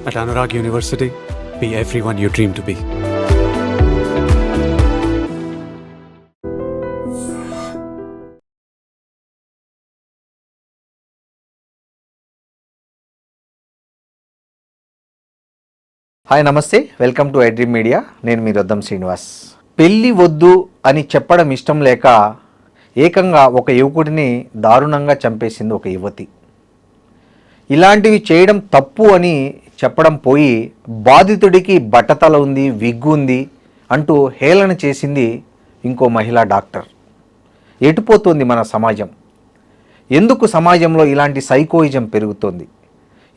At Anurag University, be everyone you dream to be. Hi నమస్తే, welcome to iDream media. నేను మీ రొద్దం శ్రీనివాస్. పెళ్ళి వద్దు అని చెప్పడం ఇష్టం లేక ఏకంగా ఒక యువకుడిని దారుణంగా చంపేసింది ఒక యువతి. ఇలాంటివి చేయడం తప్పు అని చెప్పడం పోయి బాధితుడికి బట్టతల ఉంది, విగ్గు ఉంది అంటూ హేళన చేసింది ఇంకో మహిళా డాక్టర్. ఎటుపోతుంది మన సమాజం? ఎందుకు సమాజంలో ఇలాంటి సైకోయిజం పెరుగుతోంది?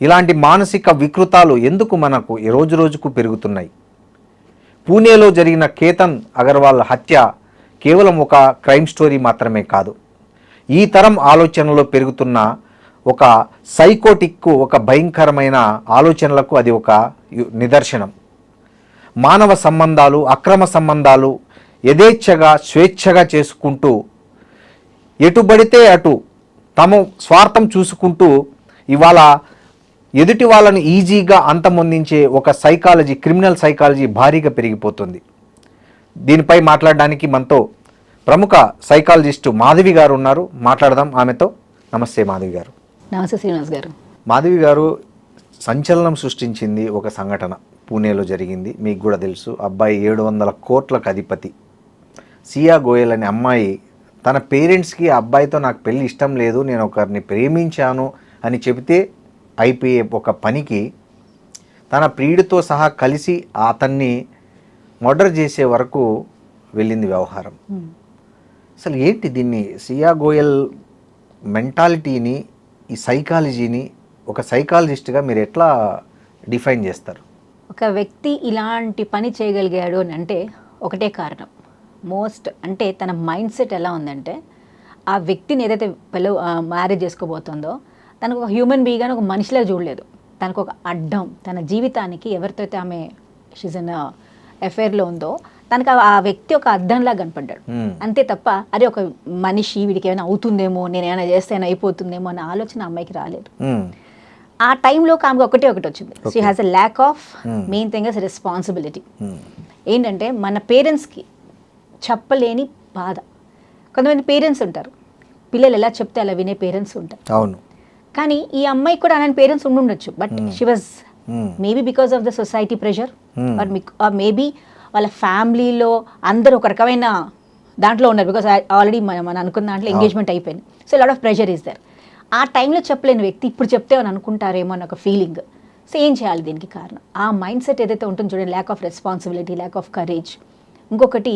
ఇలాంటి మానసిక వికృతాలు ఎందుకు మనకు రోజు రోజుకు పెరుగుతున్నాయి? పూణేలో జరిగిన కేతన్ అగర్వాల్ హత్య కేవలం ఒక క్రైమ్ స్టోరీ మాత్రమే కాదు. ఈ తరం ఆలోచనలో పెరుగుతున్న ఒక సైకోటిక్కు, ఒక భయంకరమైన ఆలోచనలకు అది ఒక నిదర్శనం. మానవ సంబంధాలు, అక్రమ సంబంధాలు యథేచ్ఛగా, స్వేచ్ఛగా చేసుకుంటూ ఎటుబడితే అటు తమ స్వార్థం చూసుకుంటూ ఇవాళ ఎదుటి వాళ్ళని ఈజీగా అంతమొందించే ఒక సైకాలజీ, క్రిమినల్ సైకాలజీ భారీగా పెరిగిపోతుంది. దీనిపై మాట్లాడడానికి మనతో ప్రముఖ సైకాలజిస్టు మాధవి గారు ఉన్నారు. మాట్లాడదాం ఆమెతో. నమస్తే మాధవి గారు. నమస్తే శ్రీనివాస్ గారు. మాధవి గారు, సంచలనం సృష్టించింది ఒక సంఘటన పూణేలో జరిగింది. మీకు కూడా తెలుసు. అబ్బాయి 700 కోట్లకు అధిపతి సియా గోయల్ అనే అమ్మాయి తన పేరెంట్స్కి అబ్బాయితో నాకు పెళ్ళి ఇష్టం లేదు, నేను ఒకరిని ప్రేమించాను అని చెబితే అయిపోయే ఒక పనికి తన ప్రియుడితో సహా కలిసి అతన్ని మర్డర్ చేసే వరకు వెళ్ళింది వ్యవహారం. అసలు ఏంటి దీన్ని, సియా గోయల్ మెంటాలిటీని, ఈ సైకాలజీని ఒక సైకాలజిస్ట్గా మీరు ఎట్లా డిఫైన్ చేస్తారు? ఒక వ్యక్తి ఇలాంటి పని చేయగలిగాడు అని అంటే ఒకటే కారణం. అంటే తన మైండ్ సెట్ ఎలా ఉందంటే, ఆ వ్యక్తిని ఏదైతే మ్యారేజ్ చేసుకోబోతుందో తనకు ఒక హ్యూమన్ బీయింగ్ అని ఒక మనిషిలా చూడలేదు. తనకు ఒక అడ్డం, తన జీవితానికి ఎవరితో అయితే ఆమె షీజ్ అన్ అఫైర్లో ఉందో తనకు ఆ వ్యక్తి ఒక అద్దంలా కనపడ్డాడు. అంతే తప్ప అరే ఒక మనిషి, వీడికి ఏమైనా అవుతుందేమో, నేను ఏమైనా చేస్తే ఏమైనా అయిపోతుందేమో అన్న ఆలోచన అమ్మాయికి రాలేదు. ఆ టైంలో ఆమెకు ఒకటి వచ్చింది. She has a lack of main thing is responsibility. ఏంటంటే మన పేరెంట్స్కి చెప్పలేని బాధ. కొంతమంది పేరెంట్స్ ఉంటారు, పిల్లలు ఎలా చెప్తే అలా వినే పేరెంట్స్ ఉంటారు. అవును. కానీ ఈ అమ్మాయికి కూడా అలాంటి పేరెంట్స్ ఉండుండొచ్చు. But she was maybe because of the society pressure or maybe వాళ్ళ ఫ్యామిలీలో అందరూ ఒక రకమైన దాంట్లో ఉన్నారు. బికాస్ ఆల్రెడీ మనం అనుకున్న దాంట్లో ఎంగేజ్మెంట్ అయిపోయింది. So lot of pressure is there. ఆ టైంలో చెప్పలేని వ్యక్తి ఇప్పుడు చెప్తే అని అనుకుంటారేమో అని ఒక ఫీలింగ్. సో ఏం చేయాలి దీనికి కారణం? ఆ మైండ్ సెట్ ఏదైతే ఉంటుందో చూడండి, lakh of responsibility, lack of courage. ఇంకొకటి,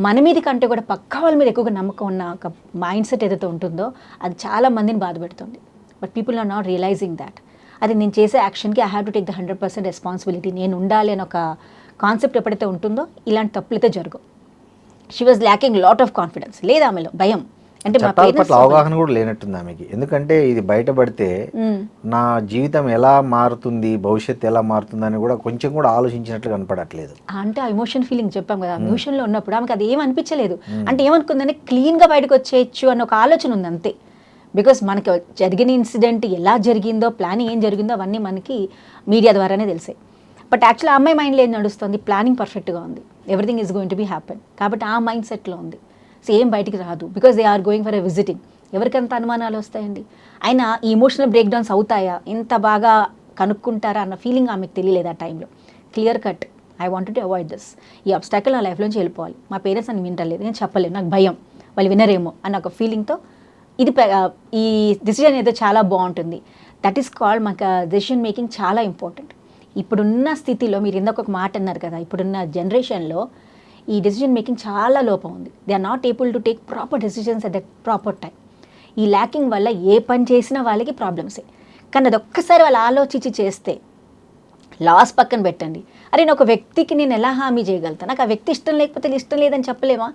మన మీద కంటే కూడా పక్క వాళ్ళ మీద ఎక్కువగా నమ్మకం ఉన్న ఒక మైండ్ సెట్ ఏదైతే ఉంటుందో అది చాలా మందిని బాధపెడుతుంది. But people are not realising that. అది నేను చేసే యాక్షన్కి I have to take the 100% responsibility, నేను ఉండాలి అని ఒక కాన్సెప్ట్ ఎప్పుడైతే ఉంటుందో ఇలాంటి తప్పులైతే జరగవు. She was lacking lot of confidence. లేదు ఆమెలో భయం. అంటే చట్టాల పట్ల అవగాహన కూడా లేనట్టుంది ఆమెకి. ఎందుకంటే ఇది బయటపడితే నా జీవితం ఎలా మారుతుంది, భవిష్యత్తు ఎలా మారుతుంది అని కూడా కొంచెం కూడా ఆలోచించినట్లు కనపడట్లేదు. అంటే ఆ ఎమోషన్ ఫీలింగ్ చెప్పాం కదా, ఎమోషన్లో ఉన్నప్పుడు ఆమెకు అది ఏం అనిపించలేదు. అంటే ఏమనుకుందంటే క్లీన్గా బయటకు వచ్చేయచ్చు అన్న ఒక ఆలోచన ఉంది అంతే. బికాస్ మనకి జరిగిన ఇన్సిడెంట్ ఎలా జరిగిందో, ప్లానింగ్ ఏం జరిగిందో అవన్నీ మనకి మీడియా ద్వారానే తెలిసాయి. బట్ యాక్చువల్లీ ఆ అమ్మాయి మైండ్లో ఏం నడుస్తుంది, ప్లానింగ్ పర్ఫెక్ట్గా ఉంది, everything is going to be happen. కాబట్టి ఆ మైండ్ సెట్లో ఉంది. సో ఏం బయటికి రాదు. Because they are going for a visiting. ఎవరికంత అనుమానాలు వస్తాయండి? అయినా ఈ ఇమోషనల్ బ్రేక్ డౌన్స్ అవుతాయా, ఇంత బాగా కనుక్కుంటారా అన్న ఫీలింగ్ ఆమెకు తెలియలేదు ఆ టైంలో. Clear cut, I wanted to avoid this. ఈ అబ్స్టాకిల్ నా లైఫ్లోంచి వెళ్ళిపోవాలి. మా పేరెంట్స్ అని వింటలేదు, నేను చెప్పలేను, నాకు భయం, వాళ్ళు వినరేమో అన్న ఒక ఫీలింగ్తో ఈ డిసిజన్ ఏదో చాలా బాగుంటుంది. దట్ ఈస్ కాల్డ్, మాకు డెసిషన్ మేకింగ్ చాలా ఇంపార్టెంట్. ఇప్పుడున్న స్థితిలో మీరు ఇందాక ఒక మాట అన్నారు కదా, ఇప్పుడున్న జనరేషన్లో ఈ డెసిషన్ మేకింగ్ చాలా లోపం ఉంది. They are not able to take proper decisions at the proper time. ఈ ల్యాకింగ్ వల్ల ఏ పని చేసినా వాళ్ళకి ప్రాబ్లమ్సే. కానీ అది ఒక్కసారి వాళ్ళు ఆలోచించి చేస్తే, లాస్ పక్కన పెట్టండి, అరే నేను ఒక వ్యక్తికి నేను ఎలా హామీ చేయగలుగుతాను, నాకు ఆ వ్యక్తి ఇష్టం లేకపోతే ఇష్టం లేదని చెప్పలేమా?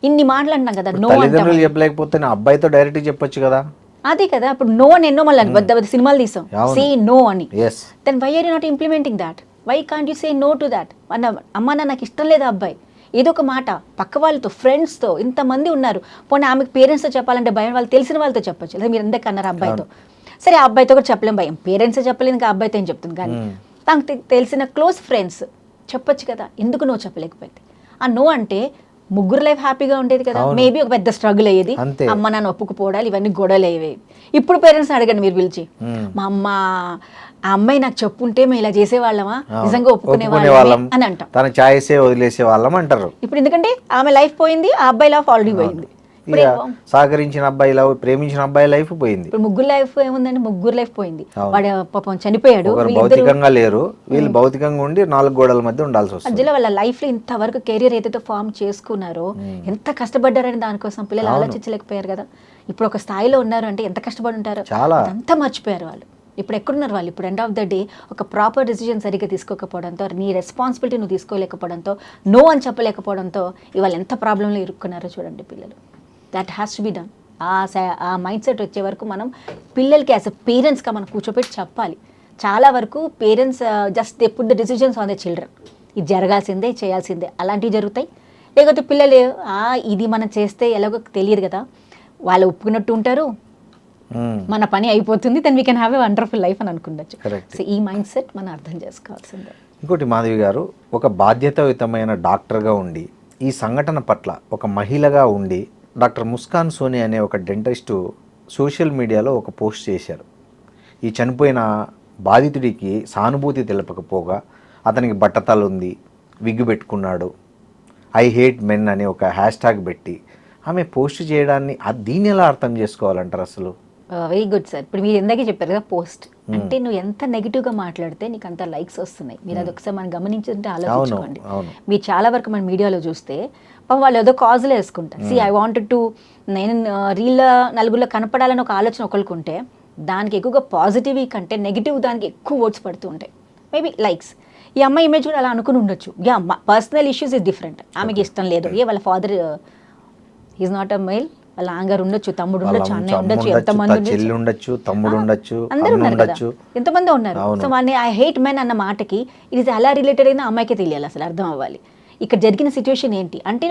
ఇన్ని మాటలు అంటున్నాం కదా, నో అంటే చెప్పలేకపోతే నా అబ్బాయితో డైరెక్ట్ చెప్పొచ్చు కదా. అదే కదా, ఇప్పుడు నో అని ఎన్నో మళ్ళీ సినిమాలు తీసాం, సే నో అని. Then why are you not implementing that? Why can't you say no to that? అమ్మ నాకు ఇష్టం లేదు అబ్బాయి, ఏదో ఒక మాట పక్క వాళ్ళతో, ఫ్రెండ్స్తో, ఇంతమంది ఉన్నారు. పోనీ ఆమెకు పేరెంట్స్తో చెప్పాలంటే భయం, వాళ్ళు తెలిసిన వాళ్ళతో చెప్పొచ్చు. లేదా మీరు ఎందుకు అన్నారు అబ్బాయితో, సరే ఆ అబ్బాయితో కూడా చెప్పలేం భయం, పేరెంట్స్ చెప్పలేదు, ఇంకా అబ్బాయితో ఏం చెప్తుంది. కానీ తనకు తెలిసిన క్లోజ్ ఫ్రెండ్స్ చెప్పొచ్చు కదా, ఎందుకు నువ్వు చెప్పలేకపోయింది? ఆ నో అంటే ముగ్గురు లైఫ్ హ్యాపీగా ఉండేది కదా. మేబీ ఒక పెద్ద స్ట్రగుల్ అయ్యేది, అమ్మ నాన్న ఒప్పుకుపోవడాలు, ఇవన్నీ గొడవలు అయ్యేవి. ఇప్పుడు పేరెంట్స్ అడగండి మీరు పిలిచి, మా అమ్మ ఆ అమ్మాయి నాకు చెప్పుంటే మేము ఇలా చేసేవాళ్ళమా, నిజంగా ఒప్పుకునే వాళ్ళం అని అంటాం. తన చాయిసే వదిలేసే వాళ్ళం అంటారు. ఇప్పుడు ఎందుకంటే ఆమె లైఫ్ పోయింది, ఆ అబ్బాయి లైఫ్ ఆల్రెడీ పోయింది. సహకరించిన అబ్బాయి లైఫ్, ప్రేమించిన అబ్బాయి లైఫ్ పోయింది. ఇప్పుడు ముగ్గురు లైఫ్ ఏముందండి, ముగ్గురు లైఫ్ పోయింది. వాడు పాపం చనిపోయాడు, భౌతికంగా లేరు, వీళ్ళు భౌతికంగా ఉండి 4 గోడల మధ్య ఉండాల్సి వస్తుంది. మధ్యలో వాళ్ళ లైఫ్ లో ఇంతవరకు కెరీర్ ఏదైతే ఫామ్ చేసుకున్నారో, ఎంత కష్టపడ్డారని దానికోసం పిల్లలు ఆలోచించలేకపోయారు కదా. ఇప్పుడు ఒక స్థాయిలో ఉన్నారు అంటే ఎంత కష్టపడి ఉంటారో అంతా మర్చిపోయారు వాళ్ళు. ఇప్పుడు ఎక్కడున్నారు వాళ్ళు? ఇప్పుడు ఎండ్ ఆఫ్ ద డే ఒక ప్రాపర్ డిసిజన్ సరిగ్గా తీసుకోకపోవడంతో, నీ రెస్పాన్సిబిలిటీ నువ్వు తీసుకోలేకపోవడంతో, నో అని చెప్పలేకపోవడంతో ఇవాళ ఎంత ప్రాబ్లంలో ఇరుక్కున్నారో చూడండి పిల్లలు. That has to be done. ఆ మైండ్ సెట్ వచ్చే వరకు మనం పిల్లలకి యాజ్ అ పేరెంట్స్గా మనం కూర్చోపెట్టి చెప్పాలి. చాలా వరకు parents just they put the decisions on the children. ఇది జరగాల్సిందే, చేయాల్సిందే, అలాంటివి జరుగుతాయి. లేకపోతే పిల్లలు ఇది మనం చేస్తే ఎలాగో తెలియదు కదా, వాళ్ళు ఒప్పుకున్నట్టు ఉంటారు, మన పని అయిపోతుంది, then we can have a wonderful life అని అనుకుండొచ్చు. సో ఈ మైండ్ సెట్ మనం అర్థం చేసుకోవాల్సిందే. ఇంకోటి మాధవి గారు, ఒక బాధ్యతాయుతమైన డాక్టర్గా ఉండి, ఈ సంఘటన పట్ల ఒక మహిళగా ఉండి, డాక్టర్ ముస్కాన్ సోని అనే ఒక డెంటిస్టు సోషల్ మీడియాలో ఒక పోస్ట్ చేశారు. ఈ చనిపోయిన బాధితుడికి సానుభూతి తెలపకపోగా అతనికి బట్టతలు ఉంది, విగ్గు పెట్టుకున్నాడు, ఐ హేట్ మెన్ అనే ఒక హ్యాష్ ట్యాగ్ పెట్టి ఆమె పోస్ట్ చేయడాన్ని, దీన్ని ఎలా అర్థం చేసుకోవాలంటారు అసలు? Very good sir. ఇప్పుడు మీరు ఇందాకే చెప్పారు కదా, పోస్ట్ అంటే నువ్వు ఎంత నెగిటివ్గా మాట్లాడితే నీకు అంత లైక్స్ వస్తున్నాయి. మీరు అది ఒకసారి మనం గమనించుంటే ఆలోచించుకోండి. మీరు చాలా వరకు మన మీడియాలో చూస్తే వాళ్ళు ఏదో కాజులు వేసుకుంటారు. ఐ వాంటెడ్ టు, నేను రీల్ నలుగురిలో కనపడాలని ఒక ఆలోచన ఒకరికుంటే దానికి ఎక్కువగా పాజిటివ్ కంటే నెగిటివ్ దానికి ఎక్కువ ఓట్స్ పడుతూ ఉంటాయి. Maybe likes. ఈ అమ్మాయి ఇమేజ్ కూడా అలా అనుకుని ఉండొచ్చు. Personal issues is different. ఆమెకి ఇష్టం లేదు, వాళ్ళ father is not a mail, వాళ్ళ ఆంగర్ ఉండొచ్చు, తమ్ముడు ఉండొచ్చు, అన్నయ్య ఉండొచ్చు, ఎంతమంది ఉండొచ్చు, తమ్ముడు ఉండొచ్చు, అందరూ ఉన్నారు కదా, ఎంతమంది ఉన్నారు. సో వాళ్ళని ఐ హేట్ మెన్ అన్న మాటకి ఇది ఎలా రిలేటెడ్ అయినా అమ్మాయికే తెలియాలి, అసలు అర్థం అవ్వాలి ఇక్కడ జరిగిన సిచ్యువేషన్ ఏంటి. అంటే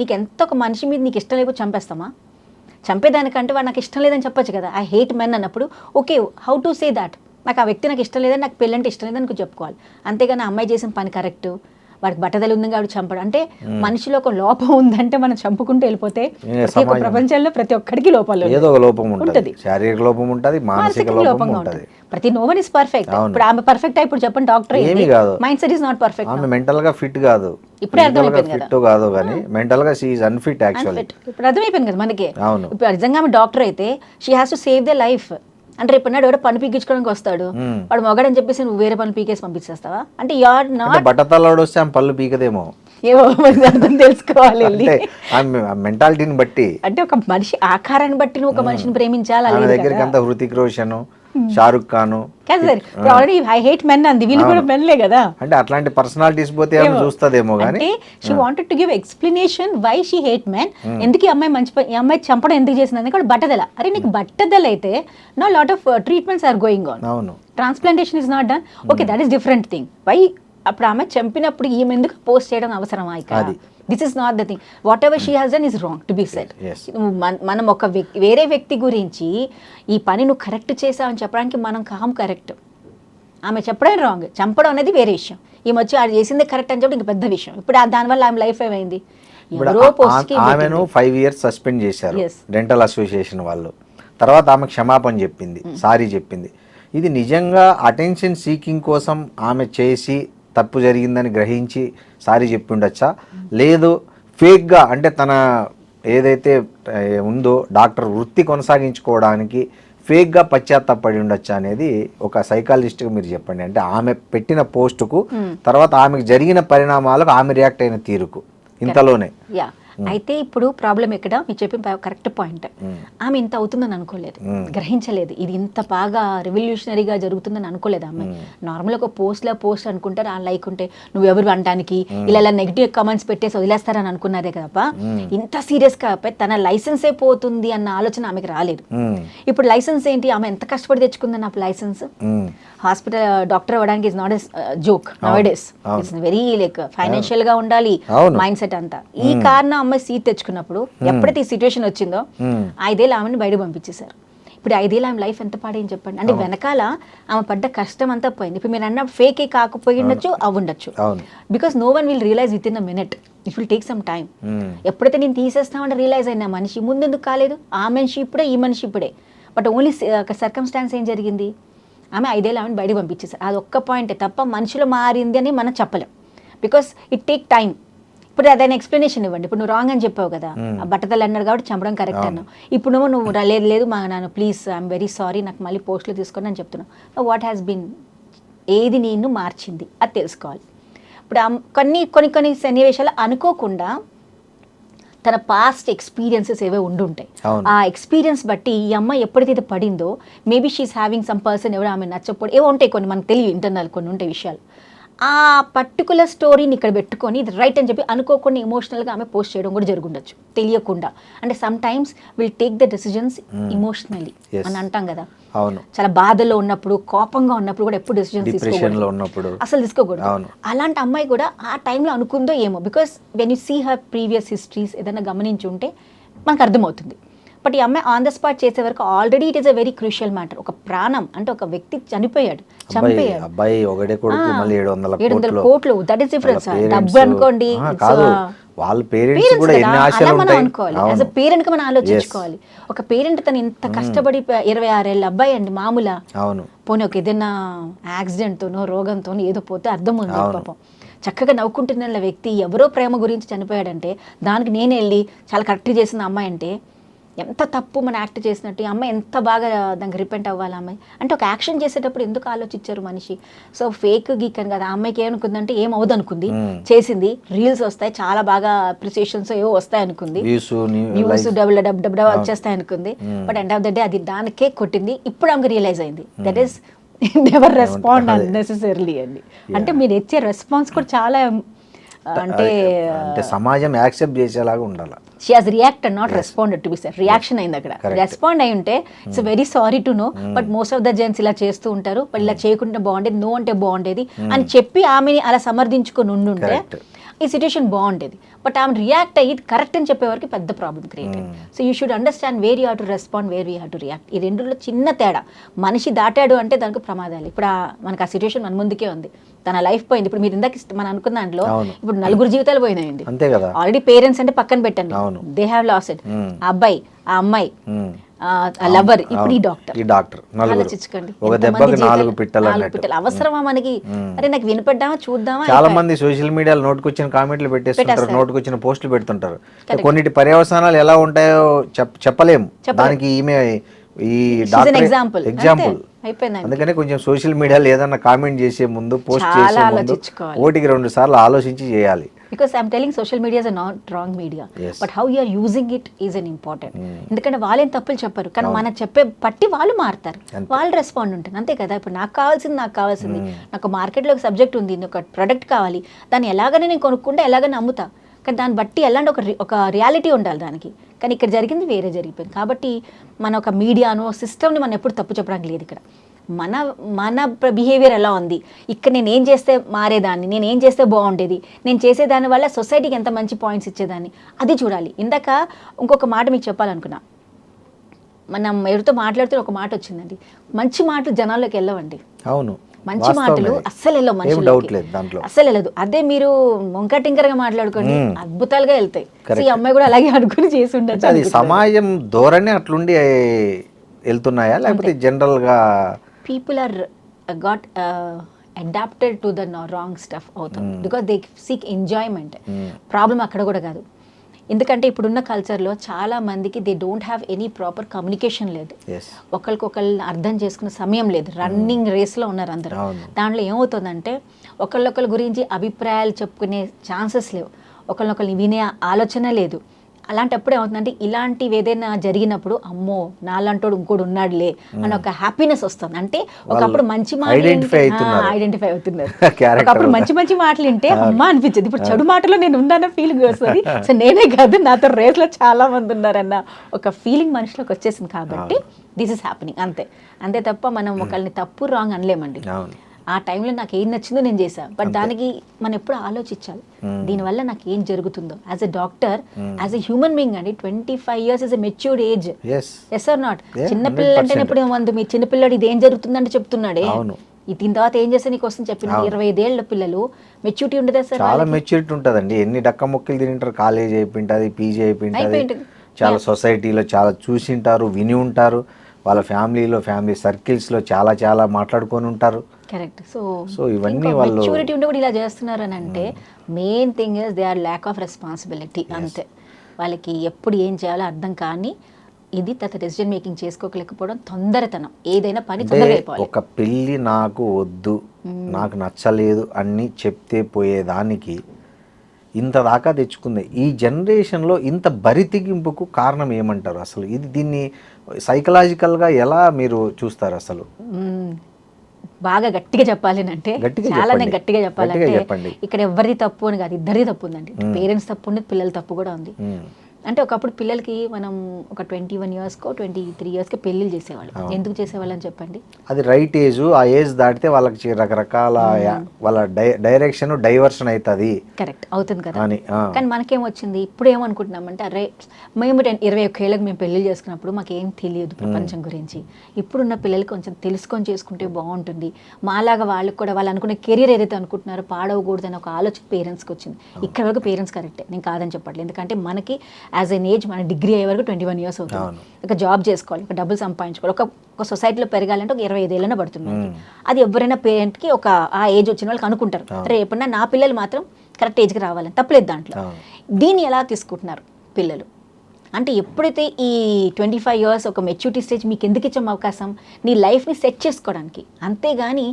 నీకు ఎంత ఒక మనిషి మీద నీకు ఇష్టం లేకపోతే చంపేస్తామా? చంపేదానికంటే వాడు నాకు ఇష్టం లేదని చెప్పొచ్చు కదా. ఐ హేట్ మెన్ అన్నప్పుడు okay, how to say that, నాకు ఆ వ్యక్తి నాకు ఇష్టం లేదని, నాకు పెళ్ళంటే ఇష్టం లేదని నాకు చెప్పుకోవాలి. అంతేగాని అమ్మాయి చేసిన పని కరెక్ట్, వాడికి బట్టదలు ఉంది కాబట్టి చంపడం అంటే, మనిషిలో ఒక లోపం ఉందంటే మనం చంపుకుంటూ వెళ్ళిపోతే ప్రపంచంలో ప్రతి ఒక్కడికి లోపాలు ఏదో ఒక లోపం ఉంటుంది. శారీరక లోపం ఉంటుంది, మానసిక లోపం ఉంటుంది. ప్రతి నో వన్ ఇస్ పర్ఫెక్ట్. ఇప్పుడు ఆమె పర్ఫెక్ట్ ఇప్పుడు చెప్పండి doctor, mind set is not perfect. ఆమె మెంటల్ గా ఫిట్ కాదు, ఇప్పుడు అర్థమైపోయింది కదా, ఫిట్ కాదు కానీ మెంటల్ గా షీ ఇస్ అన్ఫిట్ యాక్చువల్లీ. ఇప్పుడు అర్థమైపోయింది కదా మనకి. ఇప్పుడు నిజంగా ఆమె డాక్టర్ అయితే she has to save the life. అంటే రేపు నాడు ఎవడో పని పీకించుకోవడానికి వస్తాడు, వాడు మొగడని చెప్పేసి నువ్వు వేరే పని పీకేసి పంపించేస్తావా? అంటే యూఆర్ నాట్. బట్టతల్లాడు వస్తే ఆమె పళ్ళు పీకదేమో, ఏమో అర్థం తెలుసుకోవాలి మెంటాలిటీని బట్టి. అంటే ఒక మనిషి ఆకారాన్ని బట్టి నువ్వు ఒక మనిషిని ప్రేమించాలి. దగ్గరికి అంతా Hrithik Roshan, Shahrukh Khan already I hate men అంది, వీళ్ళు కూడా మెన్లే కదా. అంటే అట్లాంటి పర్సనాలిటీస్ పోతే చూస్తదేమో కానీ she wanted to give explanation why she hate men. ఎందుకు ఈ అమ్మాయి ఈ అమ్మాయి చంపడం ఎందుకు చేసింది? కూడా బట్టదల. అరే నీకు బట్టదల అయితే no lot of treatments are going on. అవును, transplantation is not done. Okay, that is different thing. Why అప్పుడు ఆమె చంపినప్పుడు ఈమె ఎందుకు పోస్ట్ చేయడం అవసరమా? ఇక్కడ this is not the thing. Whatever she has done is wrong to be said. మనం ఒక వేరే వ్యక్తి గురించి ఈ పని నువ్వు కరెక్ట్ చేసావని చెప్పడానికి మనం కరెక్ట్, ఆమె చెప్పడం రాంగ్. చంపడం అనేది వేరే విషయం, ఈమె వచ్చి ఆడు చేసింది కరెక్ట్ అని చెప్పి ఇంక పెద్ద విషయం. ఇప్పుడు దానివల్ల ఆమె లైఫ్ ఏమైంది? ఆమెను 5 years సస్పెండ్ చేశారు డెంటల్ అసోసియేషన్ వాళ్ళు. తర్వాత ఆమె క్షమాపణ చెప్పింది, సారీ చెప్పింది. ఇది నిజంగా అటెన్షన్ సీకింగ్ కోసం ఆమె చేసి తప్పు జరిగిందని గ్రహించి సారీ చెప్పి ఉండొచ్చా, లేదు ఫేక్గా అంటే తన ఏదైతే ఉందో డాక్టర్ వృత్తి కొనసాగించుకోవడానికి ఫేక్గా పశ్చాత్తాపడి ఉండొచ్చా అనేది ఒక సైకాలజిస్ట్గా మీరు చెప్పండి. అంటే ఆమె పెట్టిన పోస్టుకు తర్వాత ఆమెకు జరిగిన పరిణామాలకు ఆమె రియాక్ట్ అయిన తీరుకు ఇంతలోనే. అయితే ఇప్పుడు ప్రాబ్లం ఎక్కడ, మీరు చెప్పిన కరెక్ట్ పాయింట్. ఆమె ఇంత అవుతుందని అనుకోలేదు, గ్రహించలేదు. ఇది ఇంత బాగా రెవల్యూషనరీగా జరుగుతుందని అనుకోలేదు ఆమె. నార్మల్ ఒక పోస్ట్ అనుకుంటారు, ఆ లైక్ ఉంటే నువ్వు ఎవరు అనడానికి ఇలా నెగిటివ్ కామెంట్స్ పెట్టేసి వదిలేస్తారని అనుకున్నారే కదా. ఇంత సీరియస్ గా తన లైసెన్సే పోతుంది అన్న ఆలోచన ఆమెకి రాలేదు. ఇప్పుడు లైసెన్స్ ఏంటి, ఆమె ఎంత కష్టపడి తెచ్చుకుందని ఆ లైసెన్స్. హాస్పిటల్ డాక్టర్ అవ్వడానికి is not joke now days. It's very like financial గా ఉండాలి మైండ్ సెట్ అంతా. ఈ కారణం అమ్మాయి సీట్ తెచ్చుకున్నప్పుడు ఎప్పుడైతే ఈ సిచ్యువేషన్ వచ్చిందో 5 ఏళ్ళు ఆమెను బయటకు పంపించేశారు. ఇప్పుడు 5 ఏళ్ళు ఆమె లైఫ్ ఎంత పాడైంది చెప్పండి. అంటే వెనకాల ఆమె పడ్డ కష్టం అంతా పోయింది. ఇప్పుడు మీరు అన్న ఫేకే కాకపోయి ఉండొచ్చు, అవ్వుండొచ్చు. Because no one will realise within a minute. It will take some time. ఎప్పుడైతే నేను తీసేస్తామంటే రియలైజ్ అయినా మనిషి ముందెందుకు కాలేదు? ఆ మనిషి ఇప్పుడే, ఈ మనిషి ఇప్పుడే. బట్ ఓన్లీ సర్కమ్స్టాన్స్ ఏం జరిగింది? ఆమె 5 ఏళ్ళు ఆమెను బయటకు పంపించేసారు. అది ఒక్క పాయింటే తప్ప మనుషులు మారింది అని మనం చెప్పలేం. Because it take time. ఇప్పుడు అదైనా ఎక్స్ప్లెనేషన్ ఇవ్వండి. ఇప్పుడు నువ్వు రాంగ్ అని చెప్పావు కదా, ఆ బట్టతలు అన్నాడు కాబట్టి చంపడం కరెక్ట్ అన్నావు. ఇప్పుడు నువ్వు లేదు లేదు మా నాన్న ప్లీజ్ ఐఎమ్ వెరీ సారీ, నాకు మళ్ళీ పోస్టులు తీసుకొని అని చెప్తున్నావు. వాట్ హ్యాస్ బీన్, ఏది నేను మార్చింది అది తెలుసుకోవాలి. ఇప్పుడు కొన్ని కొన్ని సన్నివేశాలు అనుకోకుండా తన పాస్ట్ ఎక్స్పీరియన్సెస్ ఏవో ఉండుంటాయి. ఆ ఎక్స్పీరియన్స్ బట్టి ఈ అమ్మాయి ఎప్పుడైతే పడిందో maybe she is having some person ఎవరు ఆమె నచ్చకపోవడం ఏవో ఉంటాయి, కొన్ని మనకు తెలియదు, ఇంటర్నల్ కొన్ని ఉంటాయి విషయాలు. ఆ పర్టికులర్ స్టోరీని ఇక్కడ పెట్టుకొని ఇది రైట్ అని చెప్పి అనుకోకుండా ఎమోషనల్గా ఆమె పోస్ట్ చేయడం కూడా జరుగుండొచ్చు తెలియకుండా. అంటే some times will take the decisions emotionally అని అంటాం కదా. అవును, చాలా బాధలో ఉన్నప్పుడు, కోపంగా ఉన్నప్పుడు కూడా ఎప్పుడు డెసిజన్స్ తీసుకోకూడదు, అసలు తీసుకోకూడదు. అలాంటి అమ్మాయి కూడా ఆ టైంలో అనుకుందో ఏమో. Because when you see her previous histories ఏదైనా గమనించి ఉంటే మనకు అర్థమవుతుంది. బట్ ఈ అమ్మాయి ఆన్ ద స్పాట్ చేసే వరకు already it is a very crucial matter. ఒక ప్రాణం అంటే ఒక వ్యక్తి చనిపోయాడు. అబ్బాయి ఒకటే కొడుకు, మళ్ళీ 700 కోట్లు, దట్ ఈస్ డిఫరెన్స్. డబ్బు అనుకోండి, వాళ్ళ పేరెంట్స్ కూడా ఎన్ని ఆశలు ఉంటాయి అనుకోవాలి. యాజ్ అ పేరెంట్ గా మనం ఆలోచించుకోవాలి. ఒక పేరెంట్ తను ఇంత కష్టపడి 26 ఏళ్ళ అబ్బాయి అండి మామూలు. అవును, పోనీ ఒక ఏదైనా యాక్సిడెంట్ తోనో రోగంతోనో ఏదో పోతే అర్థం ఉంది పాపం. చక్కగా నవ్వుకుంటున్న వ్యక్తి ఎవరో ప్రేమ గురించి చనిపోయాడంటే దానికి నేను వెళ్ళి చాలా కరెక్ట్ చేసిన అమ్మాయి అంటే ఎంత తప్పు మనం యాక్ట్ చేసినట్టు. ఈ అమ్మాయి ఎంత బాగా దానికి రిపెంట్ అవ్వాలి. అమ్మాయి అంటే ఒక యాక్షన్ చేసేటప్పుడు ఎందుకు ఆలోచించారు మనిషి? సో ఫేక్ గీక్ అని కదా. ఆ అమ్మాయికి ఏమనుకుందంటే ఏం అవదు అనుకుంది, చేసింది, రీల్స్ వస్తాయి, చాలా బాగా అప్రిసియేషన్స్ ఏవో వస్తాయి అనుకుంది, వ్యూస్ డబ్బు వచ్చేస్తాయి అనుకుంది. But end of the day అది దానికే కొట్టింది. ఇప్పుడు ఆమెకు రియలైజ్ అయింది that is never respond unnecessary అండి. అంటే మీరు ఇచ్చే రెస్పాన్స్ కూడా చాలా అంటే సమాజం యాక్సెప్ట్ చేసేలాగా ఉండాలి. She has reacted, not responded to be sir. Reaction అయింది అక్కడ. రెస్పాండ్ అయి ఉంటే it's very sorry to know, but most of the gents ఇలా చేస్తూ ఉంటారు, బట్ ఇలా చేయకుండా బాగుండేది, నో అంటే బాగుండేది అని చెప్పి ఆమెని అలా సమర్థించుకొని ఉండుంటే ఈ సిచ్యుయేషన్ బాగుండేది. బట్ ఆమె రియాక్ట్ అయ్యి కరెక్ట్ అని చెప్పేవారికి పెద్ద ప్రాబ్లం క్రియేట్ అయింది. So you should understand where you have to respond, where you have to react. ఈ రెండులో చిన్న తేడా. మనిషి దాటాడు అంటే దానికి ప్రమాదాలు. ఇప్పుడు మనకు ఆ సిచ్యుయేషన్ మన ముందుకే ఉంది, తన లైఫ్ పోయింది. ఇప్పుడు మీరు ఇందాక మనం అనుకున్న దాంట్లో ఇప్పుడు 4 జీవితాలు పోయినాయండి. ఆల్రెడీ పేరెంట్స్ అంటే పక్కన పెట్టండి, దే హ్యావ్ లాస్ట్ ఇట్. ఆ అబ్బాయి, ఆ అమ్మాయి, లవర్, ఇప్పుడు ఈ డాక్టర్. ఆలోచించుకోండి, అవసరమా మనకి? అరే నాకు వినపడ్డామా, చూద్దామా. చాలా మంది సోషల్ మీడియాలో నోటుకొచ్చిన కామెంట్లు పెట్టేస్తుంటారు, నోటుకొచ్చిన పోస్టులు పెడుతుంటారు. కొన్నిటి పర్యవసానాలు ఎలా ఉంటాయో చెప్పలేము. దానికి ఈమె ఈ డాక్టర్ ఎగ్జాంపుల్. అందుకనే కొంచెం సోషల్ మీడియాలో ఏదన్నా కామెంట్ చేసే ముందు, పోస్ట్ చేసే ముందు 1-2 సార్లు ఆలోచించి చేయాలి. Because I'm telling social media is a not wrong media, but how you are using it is an important. ఎందుకంటే వాళ్ళేం తప్పులు చెప్పరు, కానీ మనం చెప్పే పట్టి వాళ్ళు మారుతారు, వాళ్ళు రెస్పాండ్ ఉంటారు, అంతే కదా. ఇప్పుడు నాకు కావాల్సింది నాకు మార్కెట్లో ఒక సబ్జెక్ట్ ఉంది, ఒక ప్రొడక్ట్ కావాలి, దాన్ని ఎలాగైనా నేను కొనుక్కుంటే ఎలాగైనా అమ్ముతా, కానీ దాన్ని బట్టి ఎలాంటి ఒక రియాలిటీ ఉండాలి దానికి. కానీ ఇక్కడ జరిగింది వేరే జరిగిపోయింది. కాబట్టి మన ఒక మీడియాను, సిస్టమ్ని మనం ఎప్పుడు తప్పు చెప్పడానికి లేదు. ఇక్కడ మన బిహేవియర్ ఎలా ఉంది, ఇక్కడ నేను ఏం చేస్తే మారేదాన్ని, నేను ఏం చేస్తే బాగుండేది, నేను చేసేదాని వల్ల సొసైటీకి ఎంత మంచి పాయింట్స్ ఇచ్చేదాన్ని, అది చూడాలి. ఇందాక ఇంకొక మాట మీకు చెప్పాలనుకున్నా. మనం ఎవరితో మాట్లాడుతూ ఒక మాట వచ్చిందండి, మంచి మాటలు జనాల్లోకి వెళ్ళవండి. అవును, మంచి మాటలు అస్సలు వెళ్ళవు మనుషులకి, అస్సలు వెళ్ళదు. అదే మీరు వంకటింకరగా మాట్లాడుకోండి, అద్భుతాలుగా వెళ్తాయి. ఈ అమ్మాయి కూడా అలాగే అనుకుని చేసి ఉండొచ్చు. అది సమాజం ధోరణి అట్లుండి వెళ్తున్నాయా, లేకపోతే జనరల్ గా people are got adapted to the wrong stuff అవుతుంది, because they seek enjoyment. Problem అక్కడ కూడా కాదు. ఎందుకంటే ఇప్పుడున్న కల్చర్లో చాలా మందికి they don't have any proper communication లేదు, ఒకరికొకరిని అర్థం చేసుకునే సమయం లేదు, రన్నింగ్ రేస్లో ఉన్నారు అందరూ. దాంట్లో ఏమవుతుందంటే ఒకళ్ళొకరి గురించి అభిప్రాయాలు చెప్పుకునే ఛాన్సెస్ లేవు, ఒకరినొకరిని వినే ఆలోచన లేదు. అలాంటప్పుడు ఏమవుతుందంటే ఇలాంటివి ఏదైనా జరిగినప్పుడు అమ్మో నాలంటోడు ఇంకోటి ఉన్నాడులే అని ఒక హ్యాపీనెస్ వస్తుంది. అంటే ఒకప్పుడు మంచి మాటలు ఐడెంటిఫై అవుతున్నారు, ఒకప్పుడు మంచి మాటలు వింటే అమ్మ అనిపించేది, ఇప్పుడు చెడు మాటలో నేను ఉన్నాన ఫీలింగ్ వస్తుంది. సో నేనే కాదు, నాతో రేస్లో చాలా మంది ఉన్నారన్న ఒక ఫీలింగ్ మనిషిలోకి వచ్చేసింది. కాబట్టి దిస్ ఇస్ హ్యాపెనింగ్, అంతే తప్ప మనం ఒకళ్ళని తప్పు రాంగ్ అనలేమండి. ఆ టైంలో నాకు ఏం నచ్చిందో నేను చేశాను. బట్ దానికి మనం ఎప్పుడు ఆలోచించాలి, దీనివల్ల నాకు ఏం జరుగుతుందో. As a doctor, as a human being అండి, 25 years is a matured age. Yes or not? చిన్నపిల్లలు అంటే ఇప్పుడు మీ చిన్నపిల్లడు ఇది ఏం జరుగుతుందంటే చెప్తున్నాడే, దీని తర్వాత ఏం చేస్తే నీకు వస్తుంది చెప్పిన 25 ఏళ్ళ పిల్లలు మెచ్యూరిటీ ఉండదా సార్? చాలా మెచ్యూరిటీ ఉంటుందండి. ఎన్ని డక్క మొక్కలు తింటారు, కాలేజ్ అయిపోయింటుంది, పీజీ అయిపోయింటుంది, చాలా సొసైటీలో చాలా చూసింటారు, విని ఉంటారు, వాళ్ళ ఫ్యామిలీ సర్కిల్స్లో చాలా చాలా మాట్లాడుకొని ఉంటారు. కరెక్ట్. సో ఇవన్నీ వాళ్ళు మెచ్యూరిటీ ఉంటే కూడా ఇలా చేస్తున్నారు అని అంటే main thing is they are lack of responsibility. అంతే, వాళ్ళకి ఎప్పుడు ఏం చేయాలో అర్థం కానీ ఇది డెసిజన్ మేకింగ్ చేసుకోలేకపోవడం, తొందరతనం, ఏదైనా పని తొందరగా అయిపోవాలి. ఒక పెళ్ళి నాకు వద్దు, నాకు నచ్చలేదు అని చెప్తే పోయేదానికి ఇంత దాకా తెచ్చుకుంది. ఈ జనరేషన్లో ఇంత బరితెగింపుకు కారణం ఏమంటారు అసలు? దీన్ని సైకలాజికల్గా ఎలా మీరు చూస్తారు అసలు? బాగా గట్టిగా చెప్పాలి అంటే, చాలానే గట్టిగా చెప్పాలంటే ఇక్కడ ఎవరిది తప్పు అని కాదు, ఇద్దరిది తప్పు ఉందండి. పేరెంట్స్ తప్పు ఉంది, పిల్లల తప్పు కూడా ఉంది. అంటే ఒకప్పుడు పిల్లలకి మనం ఒక 21 yearsకో 23 yearsకో పెళ్ళిళ్ళు చేసేవాళ్ళు. ఎందుకు చేసేవాళ్ళు అని చెప్పండి? అది రైట్ ఏజ్. ఆ ఏజ్ దాటితే వాళ్ళకి రకరకాల వాళ్ళ డైరెక్షన్ డైవర్షన్ అవుతుంది. కరెక్ట్, అవుతుంది కదా. కానీ మనకేమొచ్చింది ఇప్పుడు ఏమనుకుంటున్నామంటే, అరే మేము 21 ఏళ్ళకి మేము పెళ్ళిళ్ళు చేసుకున్నప్పుడు మాకేం తెలియదు ప్రపంచం గురించి. ఇప్పుడున్న పిల్లలకి కొంచెం తెలుసుకొని చేసుకుంటే బాగుంటుంది, మాలాగా వాళ్ళకి కూడా వాళ్ళు అనుకునే కెరీర్ ఏదైతే అనుకుంటున్నారో పాడవకూడదు అని ఒక ఆలోచన పేరెంట్స్కి వచ్చింది. ఇక్కడ వరకు పేరెంట్స్ కరెక్టే, నేను కాదని చెప్పట్లేదు. ఎందుకంటే మనకి యాజ్ ఎన్ ఏజ్ మన డిగ్రీ అయ్యే వరకు 21 years అవుతుంది. ఒక జాబ్ చేసుకోవాలి, ఒక డబ్బులు సంపాదించుకోవాలి, ఒక సొసైటీలో పెరగాలంటే ఒక 25 ఏళ్ళనే పడుతుంది. అది ఎవరైనా పేరెంట్కి ఒక ఆ ఏజ్ వచ్చిన వాళ్ళకి అనుకుంటారు, రేపన్నా నా పిల్లలు మాత్రం కరెక్ట్ ఏజ్కి రావాలని. తప్పలేదు దాంట్లో. దీన్ని ఎలా తీసుకుంటున్నారు పిల్లలు అంటే, ఎప్పుడైతే ఈ 25 years ఒక మెచ్యూరిటీ స్టేజ్ మీకు ఎందుకు ఇచ్చాం అవకాశం, నీ లైఫ్ని సెట్ చేసుకోవడానికి, అంతేగాని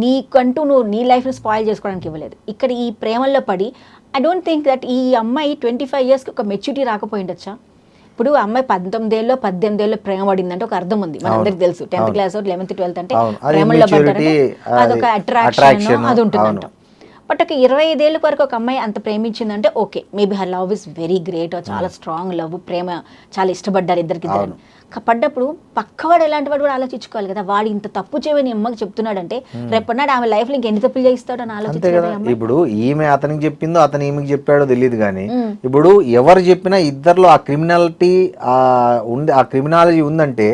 నీకంటూ నువ్వు నీ లైఫ్ని స్పాయిల్ చేసుకోవడానికి ఇవ్వలేదు. ఇక్కడ ఈ ప్రేమల్లో పడి ఐ డోంట్ థింక్ దట్ ఈ అమ్మాయి 25 yearsకి ఒక మెచ్యూరిటీ రాకపోయిండొచ్చా? ఇప్పుడు అమ్మాయి 19 ఏళ్ళలో 18 ఏళ్ళలో ప్రేమ పడిందంటే ఒక అర్థం ఉంది, మనందరికి తెలుసు. 10th class 11th 12th అంటే ప్రేమల్లో పడ్డారంటే అదొక అట్రాక్షన్ అది ఉంటుందంట. బట్ ఒక 25 ఏళ్ళ వరకు ఒక అమ్మాయి అంత ప్రేమించిందంటే okay, maybe her love is very great, చాలా స్ట్రాంగ్ లవ్, ప్రేమ, చాలా ఇష్టపడ్డారు ఇద్దరు. పడ్డప్పుడు పక్కవాడు ఎలాంటి వాడు కూడా ఆలోచించుకోవాలి కదా. వాడు ఇంత తప్పు చేయని అమ్మకి చెప్తున్నాడంటే రేపన్నాడు ఆమె లైఫ్లో ఇంకెన్ని తప్పులు చేయిస్తాడు అని ఆలోచించాలి. ఇప్పుడు ఈమె అతనికి చెప్పిందో అతను ఈమెకి చెప్పాడో తెలియదు కానీ, ఇప్పుడు ఎవరు చెప్పినా ఇద్దరిలో ఆ క్రిమినాలిటీ ఉంది, ఆ క్రిమినాలజీ ఉందంటే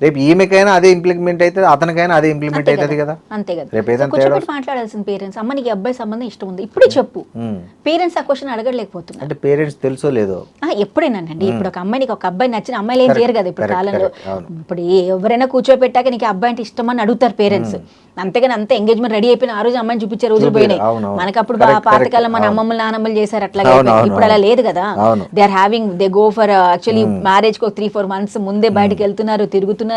రేపు ఈమెకైనా అదే ఇంప్లిమెంట్ అవుతుంది, అతనికైనా అదే ఇంప్లిమెంట్ అవుతుంది కదా. అంతే కదా. రేపు మాట్లాడాల్సిన పేరెంట్స్, అమ్మ నీకు అబ్బాయి సంబంధం ఇష్టం ఉంది ఇప్పుడే చెప్పు. పేరెంట్స్ ఆ క్వశ్చన్ అడగలేకపోతున్నారు. అంటే పేరెంట్స్ తెలుసో లేదో ఎప్పుడేనండి, ఇప్పుడు ఒక అమ్మాయికి ఒక అబ్బాయి నచ్చిన అమ్మాయిలు ఏం చేయరు కదా ఇప్పుడు కాలంలో. ఇప్పుడు ఎవరైనా కూర్చోబెట్టాక నీకు అబ్బాయి అంటే ఇష్టం అని అడుగుతారు పేరెంట్స్. అంతేగాని అంత ఎంగేజ్మెంట్ రెడీ అయిపోయిన ఆ రోజు అమ్మాయిని చూపించే రోజులు పోయినాయి. మనకి అప్పుడు పాతకాలం మన అమ్మమ్మలు నానమ్మలు చేశారు అట్లా. ఇప్పుడు అలా లేదు కదా. They are having they go for actually marriage కి 3-4 months ముందే బయటకు వెళ్తున్నారు, తిరుగుతున్నారు,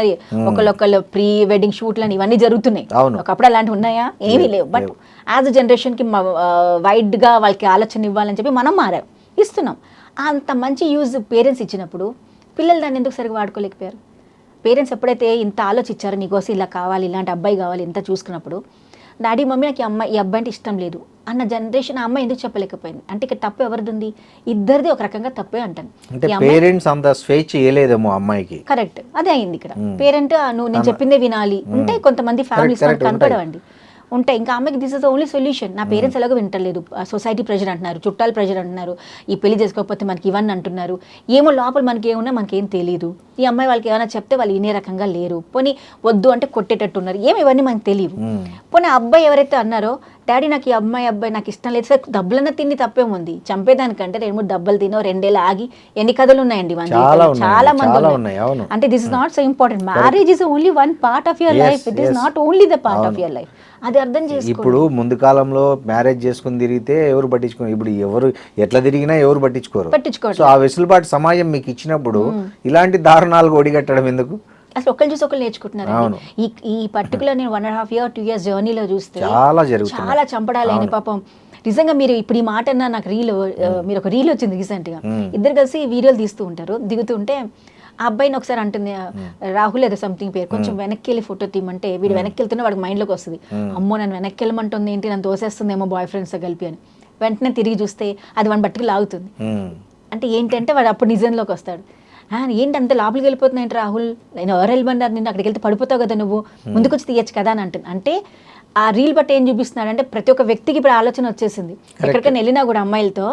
ఒకళ్ళొకళ్ళు ప్రీ వెడ్డింగ్ షూట్లు అని ఇవన్నీ జరుగుతున్నాయి. ఒకప్పుడు అలాంటివి ఉన్నాయా? ఏమీ లేవు. బట్ యాజ్ అ జనరేషన్ కి వైడ్ గా వాళ్ళకి ఆలోచన ఇవ్వాలని చెప్పి మనం మారాం, ఇస్తున్నాం. అంత మంచి యూజ్ పేరెంట్స్ ఇచ్చినప్పుడు పిల్లలు దాన్ని ఎందుకు సరిగ్గా వాడుకోలేకపోయారు? పేరెంట్స్ ఎప్పుడైతే ఇంత ఆలోచించారో నీకోసం ఇలా కావాలి, ఇలాంటి అబ్బాయి కావాలి, ఇంత చూసుకున్నప్పుడు డాడీ మమ్మీ నాకు ఈ అబ్బాయి అంటే ఇష్టం లేదు అన్న జనరేషన్ ఆ అమ్మాయి ఎందుకు చెప్పలేకపోయింది? అంటే ఇక్కడ తప్పు ఎవరిది ఉంది? ఇద్దరిది ఒక రకంగా తప్పే అంటాను. పేరెంట్స్ అంత స్వేచ్ఛ ఇవ్వలేదేమో అమ్మాయికి. కరెక్ట్, అదే అయింది ఇక్కడ. పేరెంట్ నువ్వు నేను చెప్పిందే వినాలి. ఉంటాయి కొంతమంది ఫ్యామిలీస్ కనపడవండి, ఉంటాయి. ఇంకా అమ్మాయికి this is the only solution. నా పేరెంట్స్ ఎలాగో వింటలేదు, సొసైటీ ప్రెజర్ అంటున్నారు, చుట్టాల ప్రెజర్ అంటున్నారు, ఈ పెళ్లి చేసుకోకపోతే మనకి ఇవన్నీ అంటున్నారు, ఏమో లోపల మనకి ఏమున్నా మనకేం తెలియదు. ఈ అమ్మాయి వాళ్ళకి ఏమైనా చెప్తే వాళ్ళు వినే రకంగా లేరు, పోనీ వద్దు అంటే కొట్టేటట్టు ఉన్నారు, ఏమి ఇవన్నీ మనకు తెలియదు. పోనీ అబ్బాయి ఎవరైతే అన్నారో డాడీ నాకు ఈ అబ్బాయి నాకు ఇష్టం లేదు సార్, డబ్బులన్నా తిని తప్పేముంది, చంపేదానికంటే 2-3 డబ్బులు తినో 2 ఏళ్ళు ఆగి ఎన్ని కథలు ఉన్నాయండి చాలా మంది. అంటే this is not so important. Marriage is only one part of your life, it is not only the part of your life. అది అర్థం చేసుకో. ఇప్పుడు ముందు కాలంలో మ్యారేజ్ చేసుకుని తిరిగితే ఎవరు పట్టించుకోరు, ఇప్పుడు ఎవరు ఎట్లా తిరిగినా ఎవరు పట్టించుకోరు. సో ఆ వెసులుబాటు సమాజం మీకు ఇచ్చినప్పుడు ఇలాంటి దారుణాలకు ఒడిగట్టడం ఎందుకు? అసలు ఒకళ్ళు చూసి ఒకళ్ళు నేర్చుకుంటున్నారు. ఈ పర్టికులర్ నేను 1.5 year 2 years జర్నీలో చూస్తే చాలా చంపడాలని పాపం. నిజంగా మీరు ఇప్పుడు ఈ మాట అన్న నాకు మీరు ఒక రీల్ వచ్చింది రీసెంట్గా, ఇద్దరు కలిసి వీడియోలు తీస్తూ ఉంటారు, దిగుతుంటే ఆ అబ్బాయిని ఒకసారి అంటుంది రాహుల్ ఏదో సంథింగ్ పేరు, కొంచెం వెనక్కి వెళ్ళి ఫోటో తీయమంటే వీడు వెనక్కి వెళ్తున్నా వాడికి మైండ్లోకి వస్తుంది, అమ్మో నన్ను వెనక్కి వెళ్ళమంటుంది ఏంటి, నన్ను తోసేస్తుందేమో బాయ్ ఫ్రెండ్స్తో కలిపి అని. వెంటనే తిరిగి చూస్తే అది వాడిని బట్టుకు లాగుతుంది. అంటే ఏంటంటే వాడు అప్పుడు నిజంలోకి వస్తాడు. ఏంటి అంత లోపలికి వెళ్ళిపోతున్నాయంటే రాహుల్, నేను ఎవరు వెళ్ళమన్నారు, నిన్ను అక్కడికి వెళ్తే పడిపోతావు కదా, నువ్వు ముందుకు వచ్చి తీయచ్చు కదా అని అంటుంది. అంటే ఆ రీల్ బట్టి ఏం చూపిస్తున్నాడు అంటే ప్రతి ఒక్క వ్యక్తికి ఇప్పుడు ఆలోచన వచ్చేసింది. ఎక్కడికైనా వెళ్ళినా కూడా అమ్మాయిలతో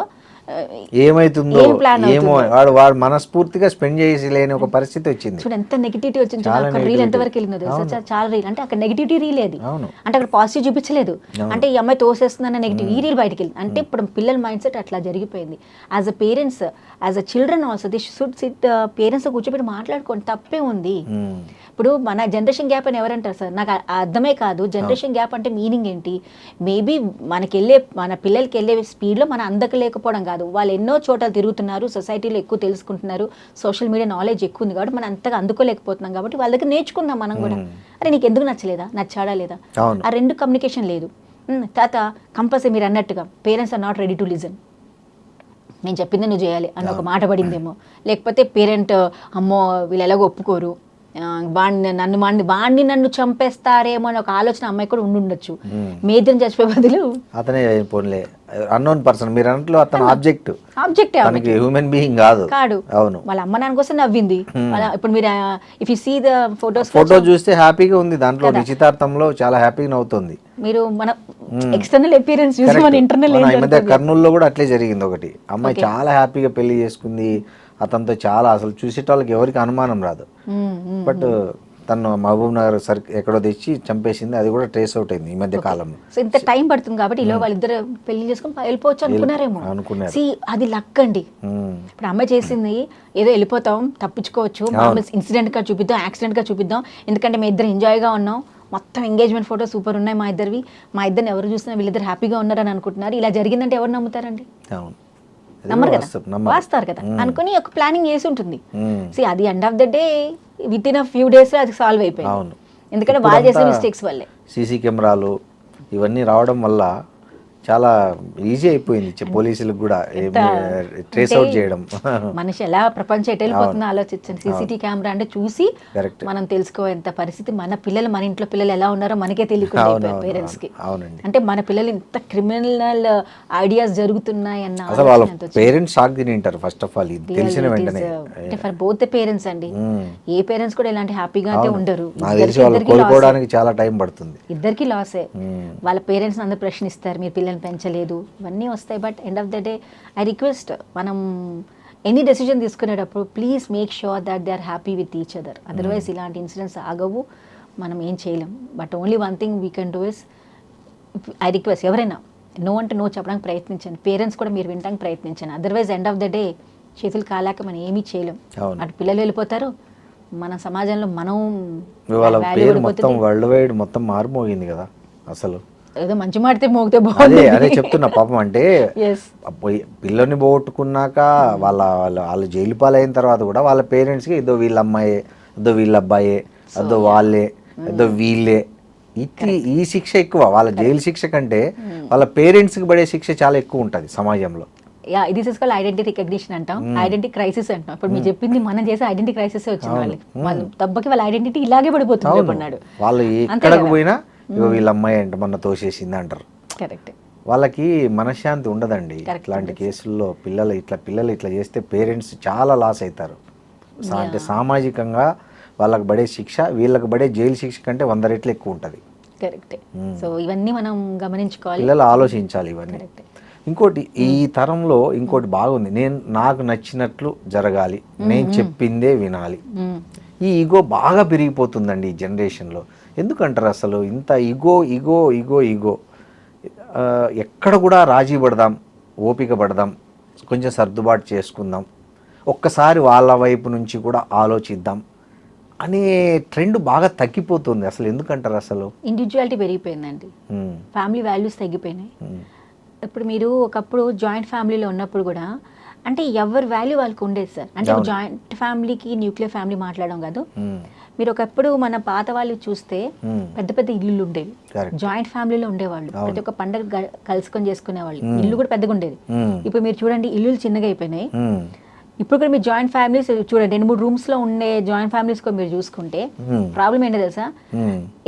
ఏమైతుందో ఏం ప్లాన్ ఏమో వాడు మనస్ఫూర్తిగా స్పెండ్ చేసి లేని ఒక పరిస్థితి వచ్చింది. చూడు ఎంత నెగిటివిటీ వచ్చింది. అక్కడ రీల్ ఎంత వరకు వెళ్ళిందో తెలుసా, చాలా రీల్ అంటే అక్కడ నెగిటివిటీ రీల్ ఏది అంటే అక్కడ పాజిటివ్ చూపించలేదు, అంటే ఈ అమ్మాయి తోసేస్తుందన్న నెగిటివ్ ఈ రీల్ బయటకి వెళ్ళింది. అంటే ఇప్పుడు పిల్లల మైండ్ సెట్ అట్లా జరిగిపోయింది. As a parents, as a children also they should SIT, parents కూర్చోబెట్టి మాట్లాడుకోండి, తప్పే ఉంది. ఇప్పుడు మన జనరేషన్ గ్యాప్ అని ఎవరంటారు సార్, నాకు అర్థమే కాదు. జనరేషన్ గ్యాప్ అంటే మీనింగ్ ఏంటి? మేబీ మన పిల్లలకి వెళ్ళే స్పీడ్లో మన అందకలేకపోవడం కాదు, వాళ్ళు ఎన్నో చోట్ల తిరుగుతున్నారు, సొసైటీలో ఎక్కువ తెలుసుకుంటున్నారు, సోషల్ మీడియా నాలెడ్జ్ ఎక్కువ ఉంది కాబట్టి మనం అంతగా అందుకోలేకపోతున్నాం కాబట్టి వాళ్ళ దగ్గర నేర్చుకుందాం మనం కూడా. అరే నీకు ఎందుకు నచ్చలేదా, నచ్చాడా లేదా, ఆ రెండు కమ్యూనికేషన్ లేదు. తాత కంపల్సరీ మీరు అన్నట్టుగా parents are not ready to listen, నేను చెప్పింది నువ్వు చేయాలి అన్న ఒక మాట పడిందేమో, లేకపోతే పేరెంట్ అమ్మో వీళ్ళు ఎలాగో ఒప్పుకోరు, నన్ను చంపేస్తారేమో అని ఒక ఆలోచన అమ్మాయి కూడా ఉండుండొచ్చు. మీ ఇద్దరం చచ్చిపోయే బదులు అతనే పోన్లే అన్నోన్ పర్సన్, మీరు అన్నట్లు అతను ఆబ్జెక్ట్ హ్యూమన్ బీయింగ్ కాదు. అవును, వాళ్ళ అమ్మ నాన్న కోసం నవ్వింది. ఇప్పుడు మీరు if you see the photo చూస్తే హ్యాపీగా ఉంది, దాంట్లో నిశ్చితార్థంలో చాలా హ్యాపీగా నవ్వుతుంది. మీరు మన ఎక్స్టర్నల్ అపియరెన్స్ చూసి మన ఇంటర్నల్ ఈ మధ్య కర్నూలులో కూడా అట్లే జరిగింది ఒకటి. అమ్మాయి చాలా హ్యాపీగా పెళ్లి చేసుకుంది అతనితో, చాలా అసలు చూసేటోళ్ళకి ఎవరికి అనుమానం రాదు. బట్ తను మహబూబ్ నగర్ ఎక్కడో తెచ్చి చంపేసింది, అది కూడా ట్రేస్ అవుట్ అయింది ఈ మధ్య కాలంలో. సో ఇంత టైం పడుతుంది కాబట్టి ఇలా వాళ్ళిద్దరు పెళ్లి చేసుకుని వెళ్ళిపోవచ్చు అనుకున్నారేమో. అది లక్ అండి. ఇప్పుడు అమ్మాయి చేసింది ఏదో వెళ్ళిపోతాం తప్పించుకోవచ్చు, ఇన్సిడెంట్ గా చూపిద్దాం, యాక్సిడెంట్ గా చూపిద్దాం, ఎందుకంటే మేము ఇద్దరు ఎంజాయ్ గా ఉన్నాం, మొత్తం ఎంగేజ్మెంట్ ఫోటో సూపర్ ఉన్నాయి మా ఇద్దరివి, మా ఇద్దరిని ఎవరు చూసినా వీళ్ళిద్దరు హ్యాపీగా ఉన్నారని అనుకుంటున్నారు. ఇలా జరిగిందంటే ఎవరు నమ్ముతారండి? నమ్మరు కదా, వాస్తారు కదా అనుకుని ఒక ప్లానింగ్ చేసి ఉంటుంది. అది end of the day with in a few days అది సాల్వ్ అయిపోయింది. ఎందుకంటే వాళ్ళు చేసే మిస్టేక్స్ వల్లే. సీసీ కెమెరాలు ఇవన్నీ రావడం వల్ల చాలా ఈజీ అయిపోయింది పోలీసులకు కూడా ట్రేస్ అవుట్ చేయడం. మనిషి ఎలా ప్రపంచం ఎటు వెళ్ళిపోతుందో ఆలోచించండి. సీసీటీవీ కెమెరా అంటే చూసి మనం తెలుసుకోలేంత పరిస్థితి. మన పిల్లలు, మన ఇంట్లో పిల్లలు ఎలా ఉన్నారో మనకే తెలియకుండా పేరెంట్స్ కి. అంటే మన పిల్లలు ఇంత క్రిమినల్ ఐడియాస్ జరుగుతున్నాయి అన్న అసలు వాళ్ళ పేరెంట్స్ షాక్ తింటారు ఫస్ట్ ఆఫ్ ఆల్ ఇది తెలిసిన వెంటనే. ఫర్ బోత్ ద పేరెంట్స్ అండి, ఏ పేరెంట్స్ కూడా ఇలాంటి హ్యాపీగా అయితే ఉండరు. కోలుకోవడానికి చాలా టైం పడుతుంది, ఇద్దరికి లాసే. వాళ్ళ పేరెంట్స్ అందరూ ప్రశ్నిస్తారు, మీరు పిల్లల్ని పెంచలేదు, ఇవన్నీ వస్తాయి. But end of the day I request, మనం ఎనీ డెసిజన్ తీసుకునేటప్పుడు please make sure that they are happy with each other. Otherwise ఇలాంటి ఇన్సిడెంట్స్ ఆగవు, మనం ఏం చేయలేం. But only one thing we can do is, I request ఎవరైనా no అంటే no చెప్పడానికి ప్రయత్నించండి, పేరెంట్స్ కూడా మీరు వినడానికి ప్రయత్నించండి. Otherwise end of the day చేతులు కాలాక మనం ఏమీ చేయలేం. అటు పిల్లలు వెళ్ళిపోతారు, మన సమాజంలో మనం వరల్డ్ వైడ్ మొత్తం మారుమోగింది కదా. అసలు ఏదో మంచి మాడితే మోగితే బాగుంది, అదే చెప్తున్నా. పాపం అంటే పిల్లని పోగొట్టుకున్నాక వాళ్ళు జైలు పాలైన తర్వాత కూడా వాళ్ళ పేరెంట్స్కి ఏదో వీళ్ళ అమ్మాయే, ఏదో వీళ్ళ అబ్బాయే, ఏదో వాళ్ళే, ఏదో వీళ్ళే, ఈ శిక్ష ఎక్కువ. వాళ్ళ జైలు శిక్ష కంటే వాళ్ళ పేరెంట్స్కి పడే శిక్ష చాలా ఎక్కువ ఉంటుంది సమాజంలో. This is called identity recognition అంటాం, ఐడెంటిటీ క్రైసిస్ అంటాం. ఇప్పుడు మీరు చెప్పింది మనం చేసే ఐడెంటిటీ క్రైసిస్ వచ్చింది వాళ్ళకి, వాళ్ళ దెబ్బకి వాళ్ళ ఐడెంటిటీ ఇలాగే పడిపోతుంది అన్నాడు. వాళ్ళు ఎక్కడికి పోయినా వీళ్ళ అమ్మాయి అంటే మొన్న తోసేసింది అంటారు. కరెక్ట్. వాళ్ళకి మనశ్శాంతి ఉండదండి ఇట్లాంటి కేసుల్లో. పిల్లలు ఇట్లా చేస్తే పేరెంట్స్ చాలా లాస్ అవుతారు. అంటే సామాజికంగా వాళ్ళకి పడే శిక్ష వీళ్ళకి పడే జైలు శిక్ష కంటే 100 రెట్లు ఎక్కువ ఉంటుంది. కరెక్ట్. సో ఇవన్నీ మనం గమనించుకోవాలి, పిల్లలు ఆలోచించాలి ఇవన్నీ. ఇంకోటి ఈ తరంలో ఇంకోటి బాగుంది, నాకు నచ్చినట్లు జరగాలి, నేను చెప్పిందే వినాలి. ఈ ఈగో బాగా పెరిగిపోతుందండి ఈ జనరేషన్లో. ఎందుకంటారు అసలు ఇంత ఈగో ఈగో ఈగో ఈగో? ఎక్కడ కూడా రాజీ పడదాం, ఓపిక పడదాం, కొంచెం సర్దుబాటు చేసుకుందాం, ఒక్కసారి వాళ్ళ వైపు నుంచి కూడా ఆలోచిద్దాం అనే ట్రెండ్ బాగా తగ్గిపోతుంది. అసలు ఎందుకంటారు? అసలు ఇండివిజువాలిటీ పెరిగిపోయిందండి, ఫ్యామిలీ వాల్యూస్ తగ్గిపోయినాయి. ఇప్పుడు మీరు ఒకప్పుడు జాయింట్ ఫ్యామిలీలో ఉన్నప్పుడు కూడా అంటే ఎవరి వాల్యూ వాళ్ళకి ఉండేది సార్. అంటే జాయింట్ ఫ్యామిలీకి న్యూక్లియర్ ఫ్యామిలీ మాట్లాడడం కాదు. మీరు ఒకప్పుడు మన పాత వాళ్ళు చూస్తే పెద్ద పెద్ద ఇల్లులు ఉండేవి, జాయింట్ ఫ్యామిలీలో ఉండేవాళ్ళు, ప్రతి ఒక్క పండుగ కలుసుకొని చేసుకునేవాళ్ళు, ఇల్లు కూడా పెద్దగా ఉండేది. ఇప్పుడు మీరు చూడండి ఇల్లులు చిన్నగా అయిపోయినాయి. ఇప్పుడు కూడా మీరు జాయింట్ ఫ్యామిలీస్ చూడండి, 2-3 రూమ్స్ లో ఉండే జాయింట్ ఫ్యామిలీస్ కూడా మీరు చూసుకుంటే ప్రాబ్లం ఏంటో తెలుసా,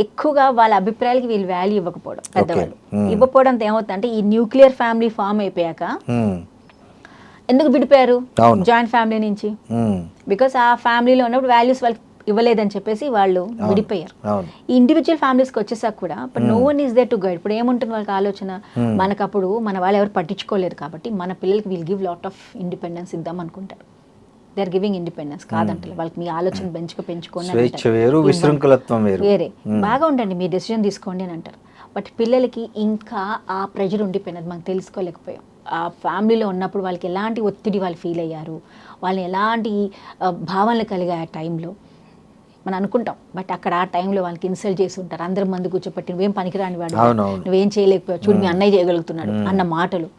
ఎక్కువగా వాళ్ళ అభిప్రాయాలకి వీళ్ళు వాల్యూ ఇవ్వకపోవడం. పెద్దవాళ్ళు ఇవ్వకపోవడం ఏమవుతుంది అంటే ఈ న్యూక్లియర్ ఫ్యామిలీ ఫామ్ అయిపోయాక ఎందుకు విడిపోయారు జాయింట్ ఫ్యామిలీ నుంచి? బికాస్ ఆ ఫ్యామిలీలో ఉన్నప్పుడు వాల్యూస్ వాళ్ళకి ఇవ్వలేదని చెప్పేసి వాళ్ళు విడిపోయారు. అవును. ఈ ఇండివిజువల్ ఫ్యామిలీస్కి వచ్చేసాక కూడా but no one is there to guide. ఇప్పుడు ఏముంటుంది వాళ్ళకి ఆలోచన, మనకప్పుడు మన వాళ్ళు ఎవరు పట్టించుకోలేదు కాబట్టి మన పిల్లలకి will give lot of independence ఇద్దాం అనుకుంటారు. దే ఆర్ గివింగ్ ఇండిపెండెన్స్ కాదంటారు, వాళ్ళకి మీ ఆలోచన పెంచుకొని స్వేచ్ఛ వేరు, విశృంఖలత్వం వేరు. వేరే బాగా ఉండండి, మీ డెసిజన్ తీసుకోండి అని అంటారు. బట్ పిల్లలకి ఇంకా ఆ ప్రెషర్ ఉండిపోయినది మనం తెలుసుకోలేకపోయాం. ఆ ఫ్యామిలీలో ఉన్నప్పుడు వాళ్ళకి ఎలాంటి ఒత్తిడి వాళ్ళు ఫీల్ అయ్యారు, వాళ్ళు ఎలాంటి భావనలు కలిగాయి ఆ టైంలో మనం అనుకుంటాం. బట్ అక్కడ ఆ టైంలో వాళ్ళకి ఇన్సల్ట్ చేసి ఉంటారు, అందరి మంది కూర్చోపెట్టి నువ్వేం పనికిరాని వాడు, నువ్వేం చేయలేకపోయావు, చూడు మీ అన్నయ్య చేయగలుగుతున్నాడు అన్న మాటలు,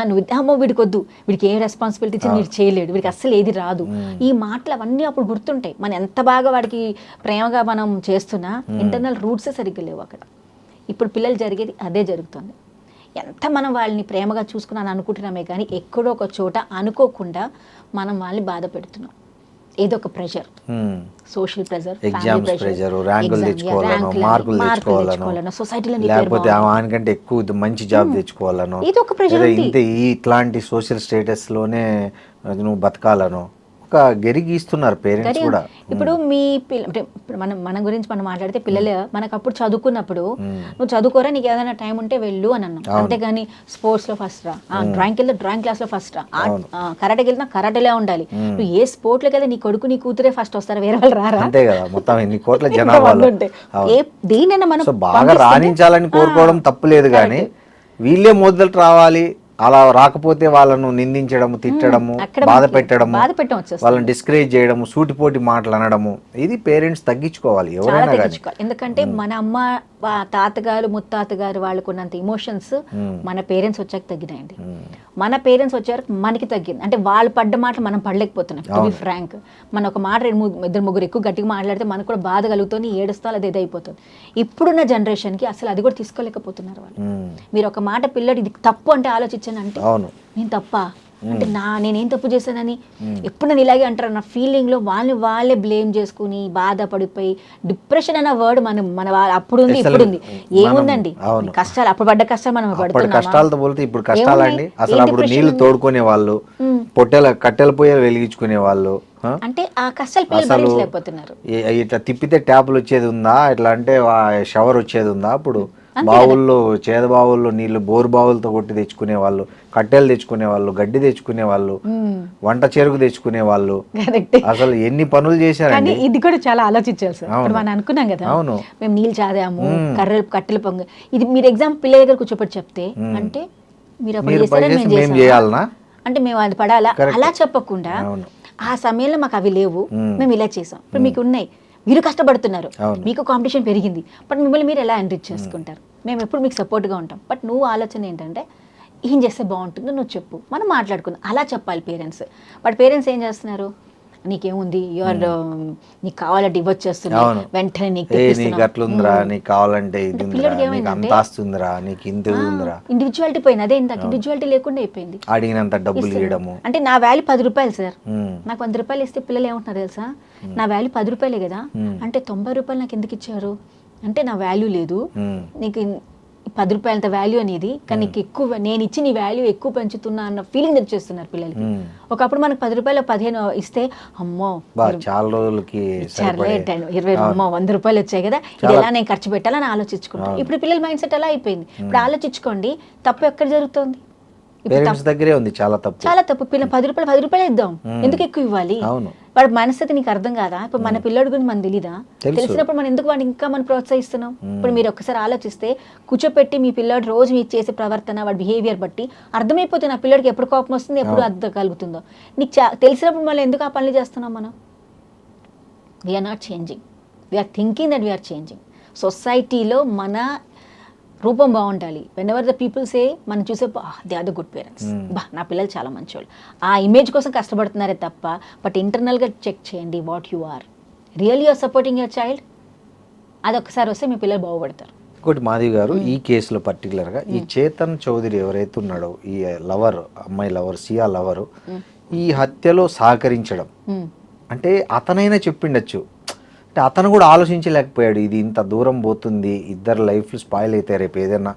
నువ్వు అమ్మో వీడికి వద్దు, వీడికి ఏ రెస్పాన్సిబిలిటీ ఇచ్చి వీడు చేయలేడు, వీడికి అస్సలు ఏది రాదు, ఈ మాటలు అవన్నీ అప్పుడు గుర్తుంటాయి. మనం ఎంత బాగా వాడికి ప్రేమగా మనం చేస్తున్నా ఇంటర్నల్ రూట్సే సరిగ్గా లేవు అక్కడ. ఇప్పుడు పిల్లలు జరిగేది అదే జరుగుతుంది. ఎంత మనం వాళ్ళని ప్రేమగా చూసుకున్నాను అనుకుంటున్నామే కానీ ఎక్కడో ఒక చోట అనుకోకుండా మనం వాళ్ళని బాధ పెడుతున్నాం. ఏదో ఒక pressure, social pressure, exams pressure, ర్యాంకులు తెచ్చుకోవాలనో, మార్కులు తెచ్చుకోవాలనో, సొసైటీలో లేకపోతే ఆయనకంటే ఎక్కువ మంచి జాబ్ తెచ్చుకోవాలనో, ఏదో ఒక ప్రెషర్ ఇంత ఇట్లాంటి సోషల్ స్టేటస్ లోనే నువ్వు బతకాలనో ఒక గెరిగిస్తున్నారు పేరెంట్స్ కూడా. ఇప్పుడు మీ అంటే మన గురించి మనం మాట్లాడితే పిల్లలు మనకు అప్పుడు చదువుకున్నప్పుడు నువ్వు చదువుకోరా, నీకు ఏదైనా టైం ఉంటే వెళ్ళు అని అన్నాం. అంతేగాని స్పోర్ట్స్ లో ఫస్ట్ రా, డ్రాయింగ్కి వెళ్తే డ్రాయింగ్ క్లాస్ లో ఫస్ట్ రా, కరాటేకి వెళ్తే కరాటేలే ఉండాలి. నువ్వు ఏ స్పోర్ట్ లోకి వెళ్తే నీ కొడుకు నీ కూతురే ఫస్ట్ వస్తారా, వేరే వాళ్ళు రారా? అంతే కదా, మొత్తం ఎన్ని కోట్ల జనాభా దేనైనా మనం బాగా రాణించాలని కోరుకోవడం తప్పులేదు, కానీ వీళ్ళే మొదలు రావాలి. అలా రాకపోతే వాళ్ళను నిందించడము, తిట్టడము, బాధ పెట్టడము, వాళ్ళని డిస్కరేజ్ చేయడము, సూటిపోటి మాటలు అనడము, ఇది పేరెంట్స్ తగ్గించుకోవాలి ఎవరైనా కానీ. ఎందుకంటే మన అమ్మ తాతగారు ముత్తాతగారు వాళ్ళకు ఉన్నంత ఇమోషన్స్ మన పేరెంట్స్ వచ్చాక తగ్గినాయండి. మన పేరెంట్స్ వచ్చారు మనకి తగ్గింది. అంటే వాళ్ళు పడ్డ మాటలు మనం పడలేకపోతున్నాం. టు బి ఫ్రాంక్, మన ఒక మాట ఇద్దరు ముగ్గురు ఎక్కువ గట్టిగా మాట్లాడితే మనకు కూడా బాధ కలుగుతుంది, ఏడుస్తాలు అది అయిపోతుంది. ఇప్పుడున్న జనరేషన్కి అసలు అది కూడా తీసుకోలేకపోతున్నారు వాళ్ళు. మీరు ఒక మాట పిల్లడు ఇది తప్పు అంటే ఆలోచించాను అంటే నేను తప్ప అంటే నేనేం తప్పు చేశానని ఎప్పుడు నేను ఇలాగే అంటారు నా ఫీలింగ్ లో వాళ్ళే బ్లేమ్ చేసుకుని బాధపడిపోయి డిప్రెషన్ అన్న వర్డ్ మన అప్పుడు ఉంది ఇప్పుడు ఉంది. ఏముందండి కష్టాలు, అప్పుడు పడ్డ కష్టాలు మనం పడుతున్నాం. కష్టాలతో పోలితే ఇప్పుడు కష్టాలండి. అసలు అప్పుడు నీళ్లు తోడుకునే వాళ్ళు, కట్టెల పొయ్యలు వెలిగించుకునే వాళ్ళు, అంటే ఆ కష్టాలు పిల్లలు భరించలేకపోతున్నారు. ఇట్లా తిప్పితే ట్యాపులు వచ్చేది ఉందా, ఇట్లా అంటే షవర్ వచ్చేది ఉందా? అప్పుడు బావుల్లో, చేద బావుల్లో నీళ్లు బోరు బావులతో కొట్టి తెచ్చుకునే వాళ్ళు, కట్టెలు తెచ్చుకునే వాళ్ళు, గడ్డి తెచ్చుకునే వాళ్ళు, వంట చెరుకు తెచ్చుకునే వాళ్ళు, అసలు ఎన్ని పనులు చేశారండి. ఇది కూడా చాలా ఆలోచించాలి సార్. ఇప్పుడు మనం అనుకున్నాం కదా, మేము నీళ్ళు చాదాము, కట్టెలు పొంగ, ఇది మీరు ఎగ్జామ్ పిల్లల దగ్గర కూర్చోబెట్టి చెప్తే అంటే మీరు మేము చేయాలనా అంటే మేము అది పడాలా అలా చెప్పకుండా ఆ సమయంలో మాకు అవి లేవు, మేము ఇలా చేసాం, ఇప్పుడు మీకు ఉన్నాయి, మీరు కష్టపడుతున్నారు, మీకు కాంపిటీషన్ పెరిగింది, బట్ మిమ్మల్ని మీరు ఎలా ఎన్రిచ్ చేసుకుంటారు, మేము ఎప్పుడు మీకు సపోర్ట్గా ఉంటాం. బట్ నువ్వు ఆలోచన ఏంటంటే ఏం చేస్తే బాగుంటుందో నువ్వు చెప్పు, మనం మాట్లాడుకుందాం, అలా చెప్పాలి పేరెంట్స్. బట్ పేరెంట్స్ ఏం చేస్తున్నారు, నీకేముంది నీకు కావాలంటే ఇవ్వచ్చు చేస్తున్నారు, వెంటనే నీకు అట్లుందిరా, నీకు కావాలంటే ఇండివిజువాలిటీ పోయింది. అదే ఇంత ఇండివిజువాలిటీ లేకుండా అయిపోయింది, అడిగినంత డబ్బులు ఇవ్వడము. అంటే నా వాల్యూ 10 రూపాయలు సార్, నాకు 100 రూపాయలు ఇస్తే పిల్లలు ఏమంటున్నారు తెలుసా, నా వాల్యూ 10 రూపాయలే కదా, అంటే 90 రూపాయలు నాకు ఎందుకు ఇచ్చారు అంటే నా వాల్యూ లేదు, నీకు 10 రూపాయలంత వాల్యూ అనేది, కానీ నీకు ఎక్కువ నేను ఇచ్చి నీ వాల్యూ ఎక్కువ పెంచుతున్నా అన్న ఫీలింగ్ తెచ్చేస్తున్నారు పిల్లలకి. ఒకప్పుడు మనకు 10 రూపాయలు 15 ఇస్తే అమ్మో చాలా రోజులకి 20 అమ్మో 100 రూపాయలు వచ్చాయి కదా, ఇది ఎలా నేను ఖర్చు పెట్టాలని ఆలోచించుకుంటాను. ఇప్పుడు పిల్లల మైండ్ సెట్ ఎలా అయిపోయింది. ఇప్పుడు ఆలోచించుకోండి, తప్పు ఎక్కడ జరుగుతుంది, దగ్గరే ఉంది, చాలా తప్పు. పిల్లలు 10 రూపాయలు ఇద్దాం, ఎందుకు ఎక్కువ ఇవ్వాలి, వాడి మనస్థితి నీకు అర్థం కాదా. ఇప్పుడు మన పిల్లడి గురించి మనకు తెలీదా, తెలిసినప్పుడు మనం ఎందుకు వాడిని ఇంకా మనం ప్రోత్సహిస్తున్నాం. ఇప్పుడు మీరు ఒక్కసారి ఆలోచిస్తే కూర్చోపెట్టి మీ పిల్లాడు రోజు మీరు చేసే ప్రవర్తన, వాడి బిహేవియర్ బట్టి అర్థమైపోతుంది నా పిల్లడికి ఎప్పుడు కోపం వస్తుంది, ఎప్పుడు అర్థం కలుగుతుందో. నీకు తెలిసినప్పుడు మళ్ళీ ఎందుకు ఆ పనులు చేస్తున్నాం మనం. We are not changing, we are thinking that we are changing. సొసైటీలో మన రూపం బాగుండాలి. Whenever the people say మనం చూసే they are the good parents, నా పిల్లలు చాలా మంచోళ్ళు, ఆ ఇమేజ్ కోసం కష్టపడుతున్నారే తప్ప, బట్ ఇంటర్నల్గా చెక్ చేయండి what you are, real you are supporting your child. అది ఒక్కసారి వస్తే మీ పిల్లలు బాగుపడతారు. ఇంకోటి మాధవి గారు, ఈ కేసులో పర్టికులర్గా ఈ చేతన్ చౌదరి ఎవరైతే ఉన్నాడో, ఈ లవర్, అమ్మాయి లవర్, సియా లవరు, ఈ హత్యలో సహకరించడం అంటే అతనైనా చెప్పిండొచ్చు, అతను కూడా ఆలోచించలేకపోయాడు, ఇది ఇంత దూరం పోతుంది, ఇద్దరు లైఫ్ స్పాయిల్ అయితే రేపు ఏదైనా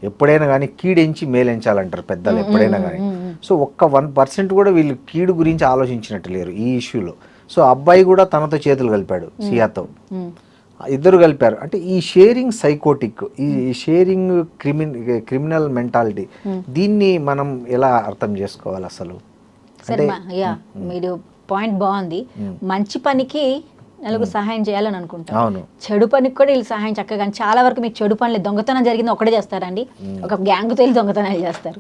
ఎప్పుడైనా కానీ కీడెంచి మేలెంచాలంటారు పెద్దలు ఎప్పుడైనా కానీ. సో ఒక్క 1% కూడా వీళ్ళు కీడు గురించి ఆలోచించినట్టు లేరు ఈ ఇష్యూలో. సో అబ్బాయి కూడా తనతో చేతులు కలిపాడు సియాతో, ఇద్దరు కలిపారు. అంటే ఈ షేరింగ్ సైకోటిక్, ఈ షేరింగ్ క్రిమినల్ మెంటాలిటీ, దీన్ని మనం ఎలా అర్థం చేసుకోవాలి అసలు? సరే యా, మీరు పాయింట్ బాగుంది. మంచి పనికి నలుగురు సహాయం చేయాలని అనుకుంటాం, అవును. చెడు పనికి కూడా వీళ్ళు సహాయం చక్కగా. చాలా వరకు మీకు చెడు పనులు, దొంగతనం జరిగింది ఒకటే చేస్తారండి, ఒక గ్యాంగ్ తేలి దొంగతనాలు చేస్తారు.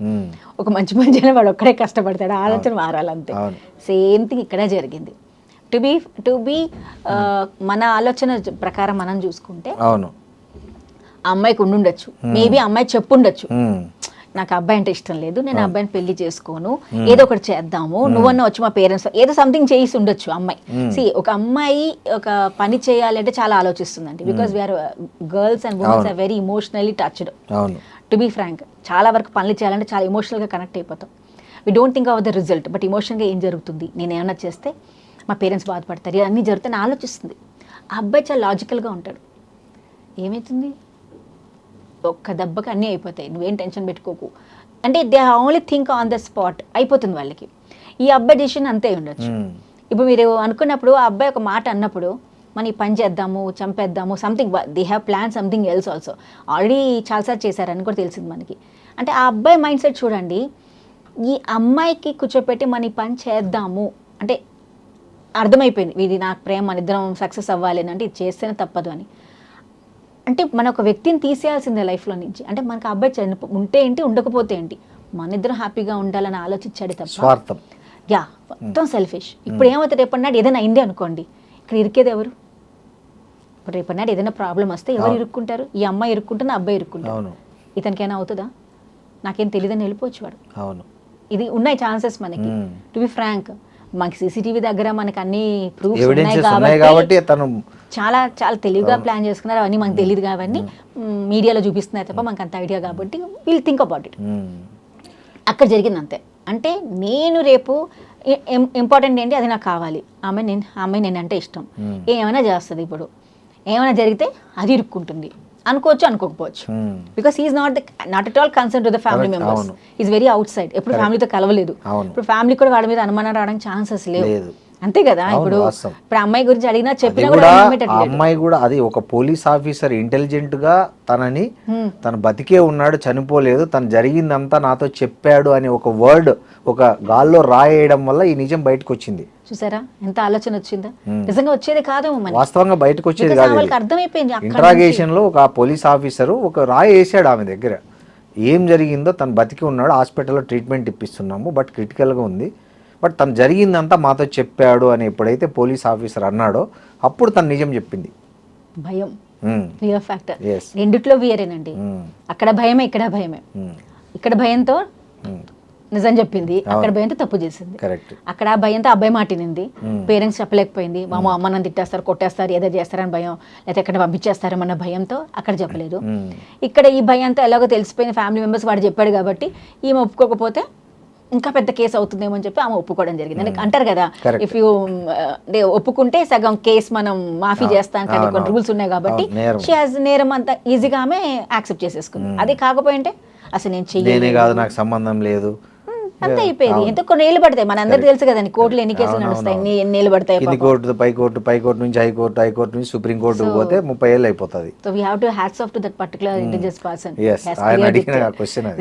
ఒక మంచి పని చేయని వాడు ఒక్కడే కష్టపడతాడు, ఆలోచన మారాలంతే. సేమ్ థింగ్ ఇక్కడే జరిగింది. టు బి మన ఆలోచన ప్రకారం మనం చూసుకుంటే అవును, ఆ అమ్మాయికి ఉండుండొచ్చు, మేబీ అమ్మాయి చెప్పుండొచ్చు, నాకు అబ్బాయి అంటే ఇష్టం లేదు, నేను అబ్బాయిని పెళ్లి చేసుకోను, ఏదో ఒకటి చేద్దాము, నువ్వన్నా వచ్చి మా పేరెంట్స్ ఏదో సంథింగ్ చేసి ఉండొచ్చు అమ్మాయి. ఒక అమ్మాయి ఒక పని చేయాలంటే చాలా ఆలోచిస్తుందండి, because we are girls and womens are very emotionally touched. To be frank, చాలా వరకు పనులు చేయాలంటే చాలా ఎమోషనల్గా కనెక్ట్ అయిపోతాం. We don't think of the result, but ఎమోషనల్గా ఏం జరుగుతుంది, నేను ఏమన్నా చేస్తే మా పేరెంట్స్ బాధపడతారు, ఇవన్నీ జరుగుతాయని ఆలోచిస్తుంది. ఆ అబ్బాయి చాలా లాజికల్గా ఉంటాడు, ఏమవుతుంది ఒక్క దెబ్బకి అన్నీ అయిపోతాయి, నువ్వేం టెన్షన్ పెట్టుకోకు అంటే they only think on the spot, అయిపోతుంది వాళ్ళకి. ఈ అబ్బాయి డిసిషన్ అంతే ఉండొచ్చు. ఇప్పుడు మీరు అనుకున్నప్పుడు ఆ అబ్బాయి ఒక మాట అన్నప్పుడు మనం ఈ పని చేద్దాము, చంపేద్దాము, something they have plan something else also, already చాలాసార్లు చేశారని కూడా తెలిసింది మనకి. అంటే ఆ అబ్బాయి మైండ్ సెట్ చూడండి, ఈ అమ్మాయికి కూర్చోపెట్టి మన ఈ పని చేద్దాము అంటే అర్థమైపోయింది, ఇది నాకు ప్రేమ, మన ఇద్దరం సక్సెస్ అవ్వాలి అని, అంటే ఇది చేస్తేనే తప్పదు అని. అంటే మన ఒక వ్యక్తిని తీసేయాల్సిందే లైఫ్లో నుంచి. అంటే మనకు ఆ అబ్బాయి ఉంటే ఏంటి, ఉండకపోతే ఏంటి, మన ఇద్దరం హ్యాపీగా ఉండాలని ఆలోచించాడు తప్ప స్వార్థం. యా, మొత్తం సెల్ఫిష్. ఇప్పుడు ఏమవుతుంది, రేపన్నాడు ఏదైనా అయింది అనుకోండి, ఇక్కడ ఇరికేది ఎవరు? ఇప్పుడు రేపన్నాడు ఏదైనా ప్రాబ్లం వస్తే ఎవరు ఇరుక్కుంటారు? ఈ అమ్మాయి ఇరుక్కుంటే అబ్బాయి ఇరుక్కుంటారు. ఇతనికైనా అవుతుందా? నాకేం తెలియదని వెళ్ళిపోవచ్చు వాడు. అవును, ఇది ఉన్నాయి ఛాన్సెస్ మనకి. టు బి ఫ్రాంక్, మనకి సీసీటీవీ దగ్గర మనకి అన్ని ప్రూఫ్స్ ఉన్నాయి కాబట్టి తను చాలా చాలా తెలివిగా ప్లాన్ చేసుకున్నారు. అవన్నీ మనకు తెలియదు కాబట్టి మీడియాలో చూపిస్తున్నారు తప్ప మనకు అంత ఐడియా, కాబట్టి వీల్ థింక్ అబౌట్ ఇట్. అక్కడ జరిగింది అంతే. అంటే నేను రేపు ఇంపార్టెంట్ ఏంటి, అది నాకు కావాలి, అమ్మాయి నేను అంటే ఇష్టం, ఏమైనా చేస్తుంది. ఇప్పుడు ఏమైనా జరిగితే అది ఇరుక్కుంటుంది అనుకోవచ్చు, అనుకోకపోవచ్చు, because is not at all concern to the family members, is very outside, ఎప్పుడు ఫ్యామిలీతో కలవలేదు. ఇప్పుడు ఫ్యామిలీ కూడా వాడి మీద అనుమానం రావడానికి ఛాన్సెస్ లేవు, అంతే కదా. ఇప్పుడు అమ్మాయి గురించి అడిగినా చెప్పినా కూడా అమ్మాయి కూడా అది ఒక పోలీస్ ఆఫీసర్ ఇంటెలిజెంట్ గా తనని, తను బతికే ఉన్నాడు, చనిపోలేదు, తను జరిగిందంతా నాతో చెప్పాడు అని ఒక వర్డ్ ఒక గాల్లో రాయడం వల్ల ఈ నిజం బయటకు వచ్చింది. చూసారా ఎంత ఆలోచన వచ్చిందా? నిజంగా వచ్చేది కాదు, వాస్తవంగా బయటకు వచ్చేది కాదు. అర్థమైపోయింది. ఇంట్రాగేషన్ లో ఒక పోలీస్ ఆఫీసర్ ఒక రాయి వేసాడు ఆమె దగ్గర, ఏం జరిగిందో, తను బతికి ఉన్నాడు, హాస్పిటల్లో ట్రీట్మెంట్ ఇప్పిస్తున్నాము, బట్ క్రిటికల్గా ఉంది, బట్ తను జరిగిందంతా మాతో చెప్పాడు అని ఎప్పుడైతే పోలీస్ ఆఫీసర్ అన్నాడో అప్పుడు తను నిజం చెప్పింది. భయం, ఫియర్ ఫ్యాక్టర్ రెండిట్లో వేరేనండి. అక్కడ భయమే, ఇక్కడ భయమే. ఇక్కడ భయంతో నిజం చెప్పింది, అక్కడ భయంతో తప్పు చేసింది. అక్కడ ఆ భయంతో అబ్బాయి మాటినింది, పేరెంట్స్ చెప్పలేకపోయింది, మా అమ్మ నన్ను తిట్టేస్తారు, కొట్టేస్తారు, ఏదో చేస్తారని భయం, లేకపోతే ఎక్కడ పంపించేస్తారన్న భయంతో అక్కడ చెప్పలేదు. ఇక్కడ ఈ భయంతో ఎలాగో తెలిసిపోయింది, ఫ్యామిలీ మెంబర్స్ వాడు చెప్పాడు కాబట్టి ఈమె ఒప్పుకోకపోతే ఇంకా పెద్ద కేసు అవుతుందేమో అని చెప్పి ఆమె ఒప్పుకోవడం జరిగింది. అంటారు కదా, ఇఫ్ యూ ఒప్పుకుంటే సగం కేసు మనం మాఫీ చేస్తాం కానీ కొన్ని రూల్స్ ఉన్నాయి కాబట్టి షీ హాజ్ నేరం అంతా ఈజీగా ఆమె యాక్సెప్ట్ చేసేసుకుంది. అది కాకపోయింటే అసలు నేను చెయ్యలేదు, నాకు సంబంధం లేదు, అంతే అయిపోయింది. ఎంతో కొన్ని ఏళ్ళు పడతాయి, మన అందరికి తెలుసు కదండి, కోర్టులో ఎన్ని కేసులు నడుస్తాయి, ఎన్ని ఏళ్ళు పడతాయి. కోర్టు, పైకోర్టు నుంచి హైకోర్టు, హైకోర్టు నుంచి సుప్రీం కోర్టు పోతే 30 ఏళ్ళు అయిపోతుంది. So we have to hats off to that particular intelligence person.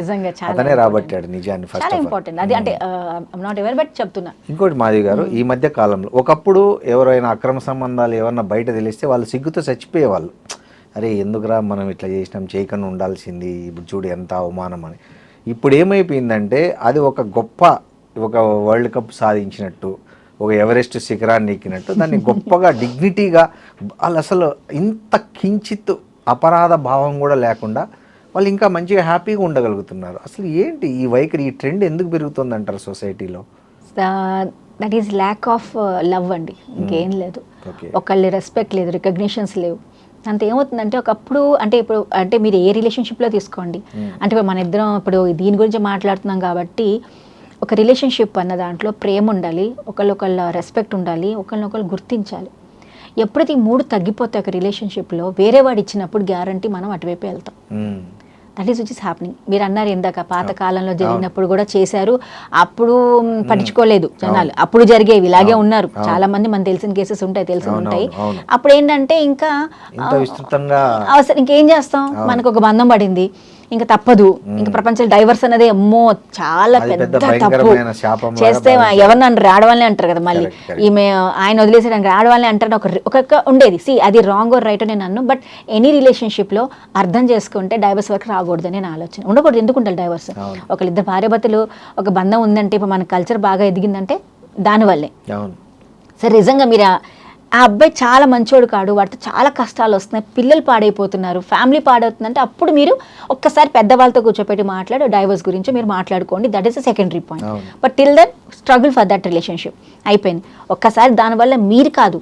నిజంగా అతనే రాబట్టాడు నిజాన్ని. చాలా ఇంపార్టెంట్ అది. అంటే ఐమ్ నాట్ ఎవర్ బట్ చెప్తున్నా. ఇంకోటి మాధవి గారు, ఈ మధ్య కాలంలో ఒకప్పుడు ఎవరైనా అక్రమ సంబంధాలు ఏమన్నా బయట తెలిస్తే వాళ్ళు సిగ్గుతో చచ్చిపోయేవాళ్ళు, అరే ఎందుకురా మనం ఇట్లా చేసినాం, చేయకుండా ఉండాల్సింది, ఇప్పుడు చూడు ఎంత అవమానం అని. ఇప్పుడు ఏమైపోయిందంటే అది ఒక గొప్ప, ఒక వరల్డ్ కప్ సాధించినట్టు, ఒక ఎవరెస్ట్ శిఖరాన్ని ఎక్కినట్టు దాన్ని గొప్పగా డిగ్నిటీగా, వాళ్ళు అసలు ఇంత కించిత్ అపరాధ భావం కూడా లేకుండా వాళ్ళు ఇంకా మంచిగా హ్యాపీగా ఉండగలుగుతున్నారు. అసలు ఏంటి ఈ వైఖరి, ఈ ట్రెండ్ ఎందుకు పెరుగుతుంది అంటారు సొసైటీలో? That is lack of love అండి, ఇంకేం లేదు. ఒకళ్ళ రెస్పెక్ట్ లేదు, రికగ్నిషన్స్ లేవు. అంత ఏమవుతుందంటే ఒకప్పుడు, అంటే ఇప్పుడు అంటే మీరు ఏ రిలేషన్షిప్లో తీసుకోండి, అంటే ఇప్పుడు మన ఇద్దరం ఇప్పుడు దీని గురించి మాట్లాడుతున్నాం కాబట్టి ఒక రిలేషన్షిప్ అన్న దాంట్లో ప్రేమ ఉండాలి, ఒకళ్ళొకళ్ళ రెస్పెక్ట్ ఉండాలి, ఒకళ్ళనొకళ్ళు గుర్తించాలి. ఎప్పుడైతే ఈ మూడు తగ్గిపోతే ఒక రిలేషన్షిప్లో వేరే వాడు ఇచ్చినప్పుడు గ్యారంటీ మనం అటువైపు వెళ్తాం. That is which is happening. మీరు అన్నారు ఇందాక పాత కాలంలో జరిగినప్పుడు కూడా చేశారు, అప్పుడు పట్టించుకోలేదు జనాలు, అప్పుడు జరిగేవి ఇలాగే ఉన్నారు చాలా మంది, మనకు తెలిసిన కేసెస్ ఉంటాయి, తెలిసి ఉంటాయి. అప్పుడు ఏంటంటే ఇంకా అవసరం ఇంకేం చేస్తాం, మనకు ఒక బంధం పడింది, ఇంకా తప్పదు, ఇంకా ప్రపంచంలో డైవర్స్ అనేది అమ్మో చాలా పెద్ద తప్పు చేస్తే ఎవరు నన్ను రాడవాళ్ళని అంటారు కదా, మళ్ళీ ఈమె ఆయన వదిలేసేయడానికి రాడవాళ్ళని అంటారు ఒక ఉండేది. సి అది రాంగ్ ఆర్ రైట్ నేను అన్ను, బట్ ఎనీ రిలేషన్షిప్లో అర్థం చేసుకుంటే డైవర్స్ వరకు రాకూడదు అని ఆలోచన. ఉండకూడదు, ఎందుకు ఉండాలి డైవర్స్? ఒకళ్ళిద్దరు భార్యాభర్తలు ఒక బంధం ఉందంటే, ఇప్పుడు మన కల్చర్ బాగా ఎదిగిందంటే దానివల్లే. సరే నిజంగా మీరు ఆ అబ్బాయి చాలా మంచోడు కాడు, వాటితో చాలా కష్టాలు వస్తున్నాయి, పిల్లలు పాడైపోతున్నారు, ఫ్యామిలీ పాడవుతుందంటే అప్పుడు మీరు ఒక్కసారి పెద్దవాళ్ళతో కూర్చోపెట్టి మాట్లాడి డైవర్స్ గురించి మీరు మాట్లాడుకోండి, that is a secondary point. But till then struggle for that relationship అయిపోయింది. ఒక్కసారి దానివల్ల మీరు కాదు,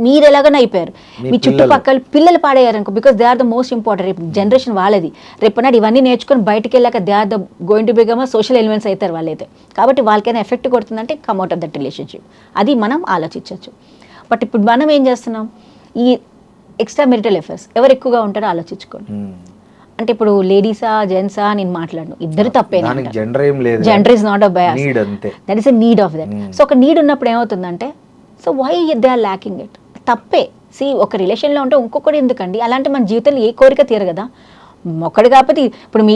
మీరు ఎలాగైనా అయిపోయారు, మీ చుట్టుపక్కల పిల్లలు పాడయ్యారు అనుకో, because they are the most important. రేపు జనరేషన్ వాళ్ళది, రేపు నాడు ఇవన్నీ నేర్చుకొని బయటకు వెళ్ళాక they are the going to become social elements అవుతారు వాళ్ళైతే. కాబట్టి వాళ్ళకైనా ఎఫెక్ట్ కొడుతుందంటే come out of that relationship, అది మనం ఆలోచించవచ్చు. బట్ ఇప్పుడు మనం ఏం చేస్తున్నాం, ఈ ఎక్స్ట్రా మెరిటల్ అఫైర్స్ ఎవరు ఎక్కువగా ఉంటారో ఆలోచించుకోండి. అంటే ఇప్పుడు లేడీసా జెంట్సా నేను మాట్లాడను, ఇద్దరు తప్పేనా, gender is not a bias, that is a need of that. So ఒక నీడ్ ఉన్నప్పుడు ఏమవుతుందంటే, so why they are lacking it, తప్పే. సి ఒక రిలేషన్లో ఉంటే ఇంకొకటి ఎందుకండి, అలాంటి మన జీవితంలో ఏ కోరిక తీరు కదా, ఒక్కడు కాకపోతే ఇప్పుడు మీ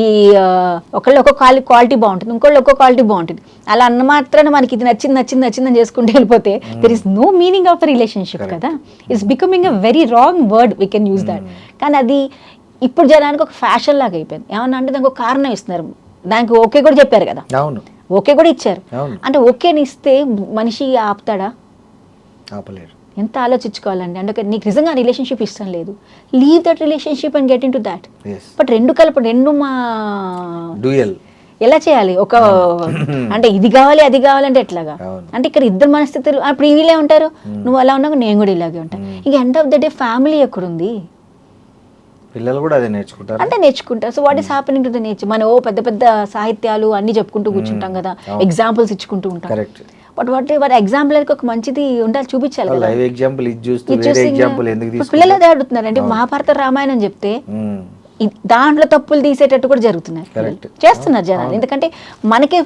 ఒకళ్ళు ఒక్కొక్క క్వాలిటీ బాగుంటుంది, ఇంకోళ్ళు ఒక్కొక్క క్వాలిటీ బాగుంటుంది, అలా అన్న మాత్రాన మనకి ఇది నచ్చిందని చేసుకుంటూ వెళ్ళిపోతే there is no meaning of the relationship కదా. It's becoming a very wrong word, we can use that. కానీ అది ఇప్పుడు జనానికి ఒక ఫ్యాషన్ లాగా అయిపోయింది. ఏమన్నా అంటే దానికి ఒక కారణం ఇస్తున్నారు, దానికి ఓకే కూడా చెప్పారు కదా, ఓకే కూడా ఇచ్చారు. అంటే ఓకేని ఇస్తే మనిషి ఆపుతాడా? ఆపలేరు. ఎంత ఆలోచించుకోవాలండి. అంటే నీకు నిజంగా రిలేషన్షిప్ ఇష్టం లేదు, leave that relationship and get in to that. But రెండు మా డ్యూయల్ ఎలా చేయాలి? ఒక అంటే ఇది కావాలి అది కావాలంటే ఎట్లాగా? అంటే ఇక్కడ ఇద్దరు మనస్థితులు అప్పుడు వీళ్ళే ఉంటారు, నువ్వు అలా ఉన్నావు నేను కూడా ఇలాగే ఉంటాను. ఇంక end of the day family ఎక్కడుంది? పిల్లలు కూడా అదే నేర్చుకుంటారు, అంటే నేర్చుకుంటారు. So what is happening to the nature? మనం పెద్ద పెద్ద సాహిత్యాలు అన్ని చెప్పుకుంటూ కూర్చుంటాం కదా, ఎగ్జాంపుల్స్ ఇచ్చుకుంటూ ఉంటాం. బట్ వాట్ ఎగ్జాంపుల్ అనేది ఒక మంచిది ఉండాలి, చూపించాలి కదా. పిల్లలు అదే అడుగుతున్నారు. అంటే మహాభారత రామాయణం చెప్తే దాంట్లో తప్పులు తీసేటట్టు కూడా జరుగుతున్నాయి, చేస్తున్నారు జనాలు. ఎందుకంటే మనకే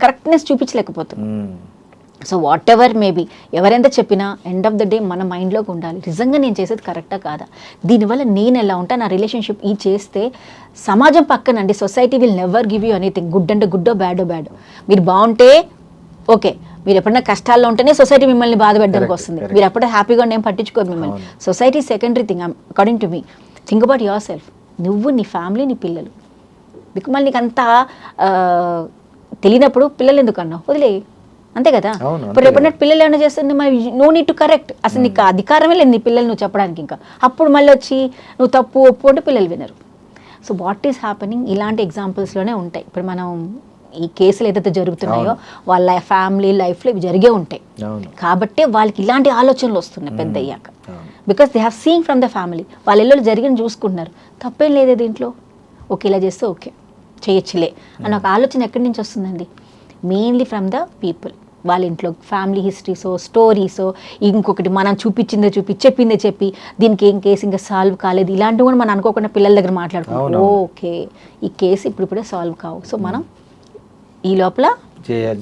కరెక్ట్నెస్ చూపించలేకపోతున్నాం. సో వాట్ ఎవర్ మేబీ ఎవరెంత చెప్పినా ఎండ్ ఆఫ్ ద డే మన మైండ్లోకి ఉండాలి, నిజంగా నేను చేసేది కరెక్టా కాదా, దీనివల్ల నేను ఎలా ఉంటా, నా రిలేషన్షిప్ ఈ చేస్తే సమాజం పక్కనండి, society will never give you anything, good అంటే గుడ్డో బ్యాడో బ్యాడో. మీరు బాగుంటే ఓకే, మీరు ఎప్పుడైనా కష్టాల్లో ఉంటేనే సొసైటీ మిమ్మల్ని బాధ పెట్టడానికి వస్తుంది, మీరు అప్పుడే హ్యాపీగా నేను పట్టించుకోదు మిమ్మల్ని. Society secondary thing according to me. Think about your self, నువ్వు, నీ ఫ్యామిలీ, నీ పిల్లలు. మళ్ళీ నీకు అంతా తెలియనప్పుడు పిల్లలు ఎందుకు అన్నావు, వదిలే, అంతే కదా. ఇప్పుడు రేపటి పిల్లలు ఏమైనా చేస్తుంది, మరి నో నీడ్ టు కరెక్ట్, అసలు నీకు అధికారమే లేదు నీ పిల్లలు నువ్వు చెప్పడానికి. ఇంకా అప్పుడు మళ్ళీ వచ్చి నువ్వు తప్పు ఒప్పు అంటే పిల్లలు వినరు. సో వాట్ ఈస్ హ్యాపెనింగ్ ఇలాంటి ఎగ్జాంపుల్స్లోనే ఉంటాయి. ఇప్పుడు మనం ఈ కేసులు ఏదైతే జరుగుతున్నాయో వాళ్ళ ఫ్యామిలీ లైఫ్లో ఇవి జరిగే ఉంటాయి, కాబట్టి వాళ్ళకి ఇలాంటి ఆలోచనలు వస్తున్నాయి పెద్ద అయ్యాక. Because they have seen from the family, వాళ్ళ ఇళ్ళు జరిగిన చూసుకుంటున్నారు, తప్పేం లేదే దీంట్లో, ఓకే ఇలా చేస్తే ఓకే చేయొచ్చులే అని ఒక ఆలోచన ఎక్కడి నుంచి వస్తుందండి? మెయిన్లీ ఫ్రమ్ ద పీపుల్, వాళ్ళ ఇంట్లో ఫ్యామిలీ హిస్టరీసో స్టోరీసో, ఇంకొకటి మనం చెప్పిందే చెప్పి దీనికి ఏం కేసు ఇంకా సాల్వ్ కాలేదు, ఇలాంటివి కూడా మనం అనుకోకుండా పిల్లల దగ్గర మాట్లాడుకుంటాం. ఓకే ఈ కేసు ఇప్పుడిప్పుడే సాల్వ్ కావు, సో మనం ఈ లోపల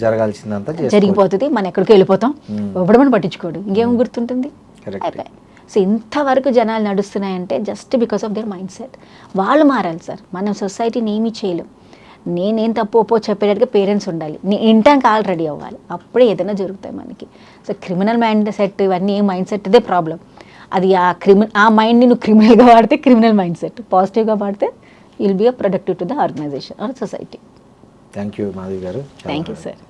జరగాల్సిందంతా జరిగిపోతుంది, మనం ఎక్కడికి వెళ్ళిపోతాం, ఎప్పుడు మనం పట్టించుకోడు, ఇంకేం గుర్తుంటుంది. సో ఇంతవరకు జనాలు నడుస్తున్నాయంటే just because of their mindset. వాళ్ళు మారాలి సార్, మనం సొసైటీని ఏమీ చేయలేం. నేనేం తప్పు ఒప్పో చెప్పేటట్టుగా పేరెంట్స్ ఉండాలి, నేను ఇంటానికి ఆల్రెడీ అవ్వాలి, అప్పుడే ఏదైనా జరుగుతాయి మనకి. సో క్రిమినల్ మైండ్ సెట్ ఇవన్నీ మైండ్ సెట్ ఇదే ప్రాబ్లం. అది ఆ మైండ్ని నువ్వు క్రిమినల్గా వాడితే క్రిమినల్ మైండ్ సెట్, పాజిటివ్గా వాడితే will be a productive to the organisation or society. Thank you Madhavi garu. Thank you sir.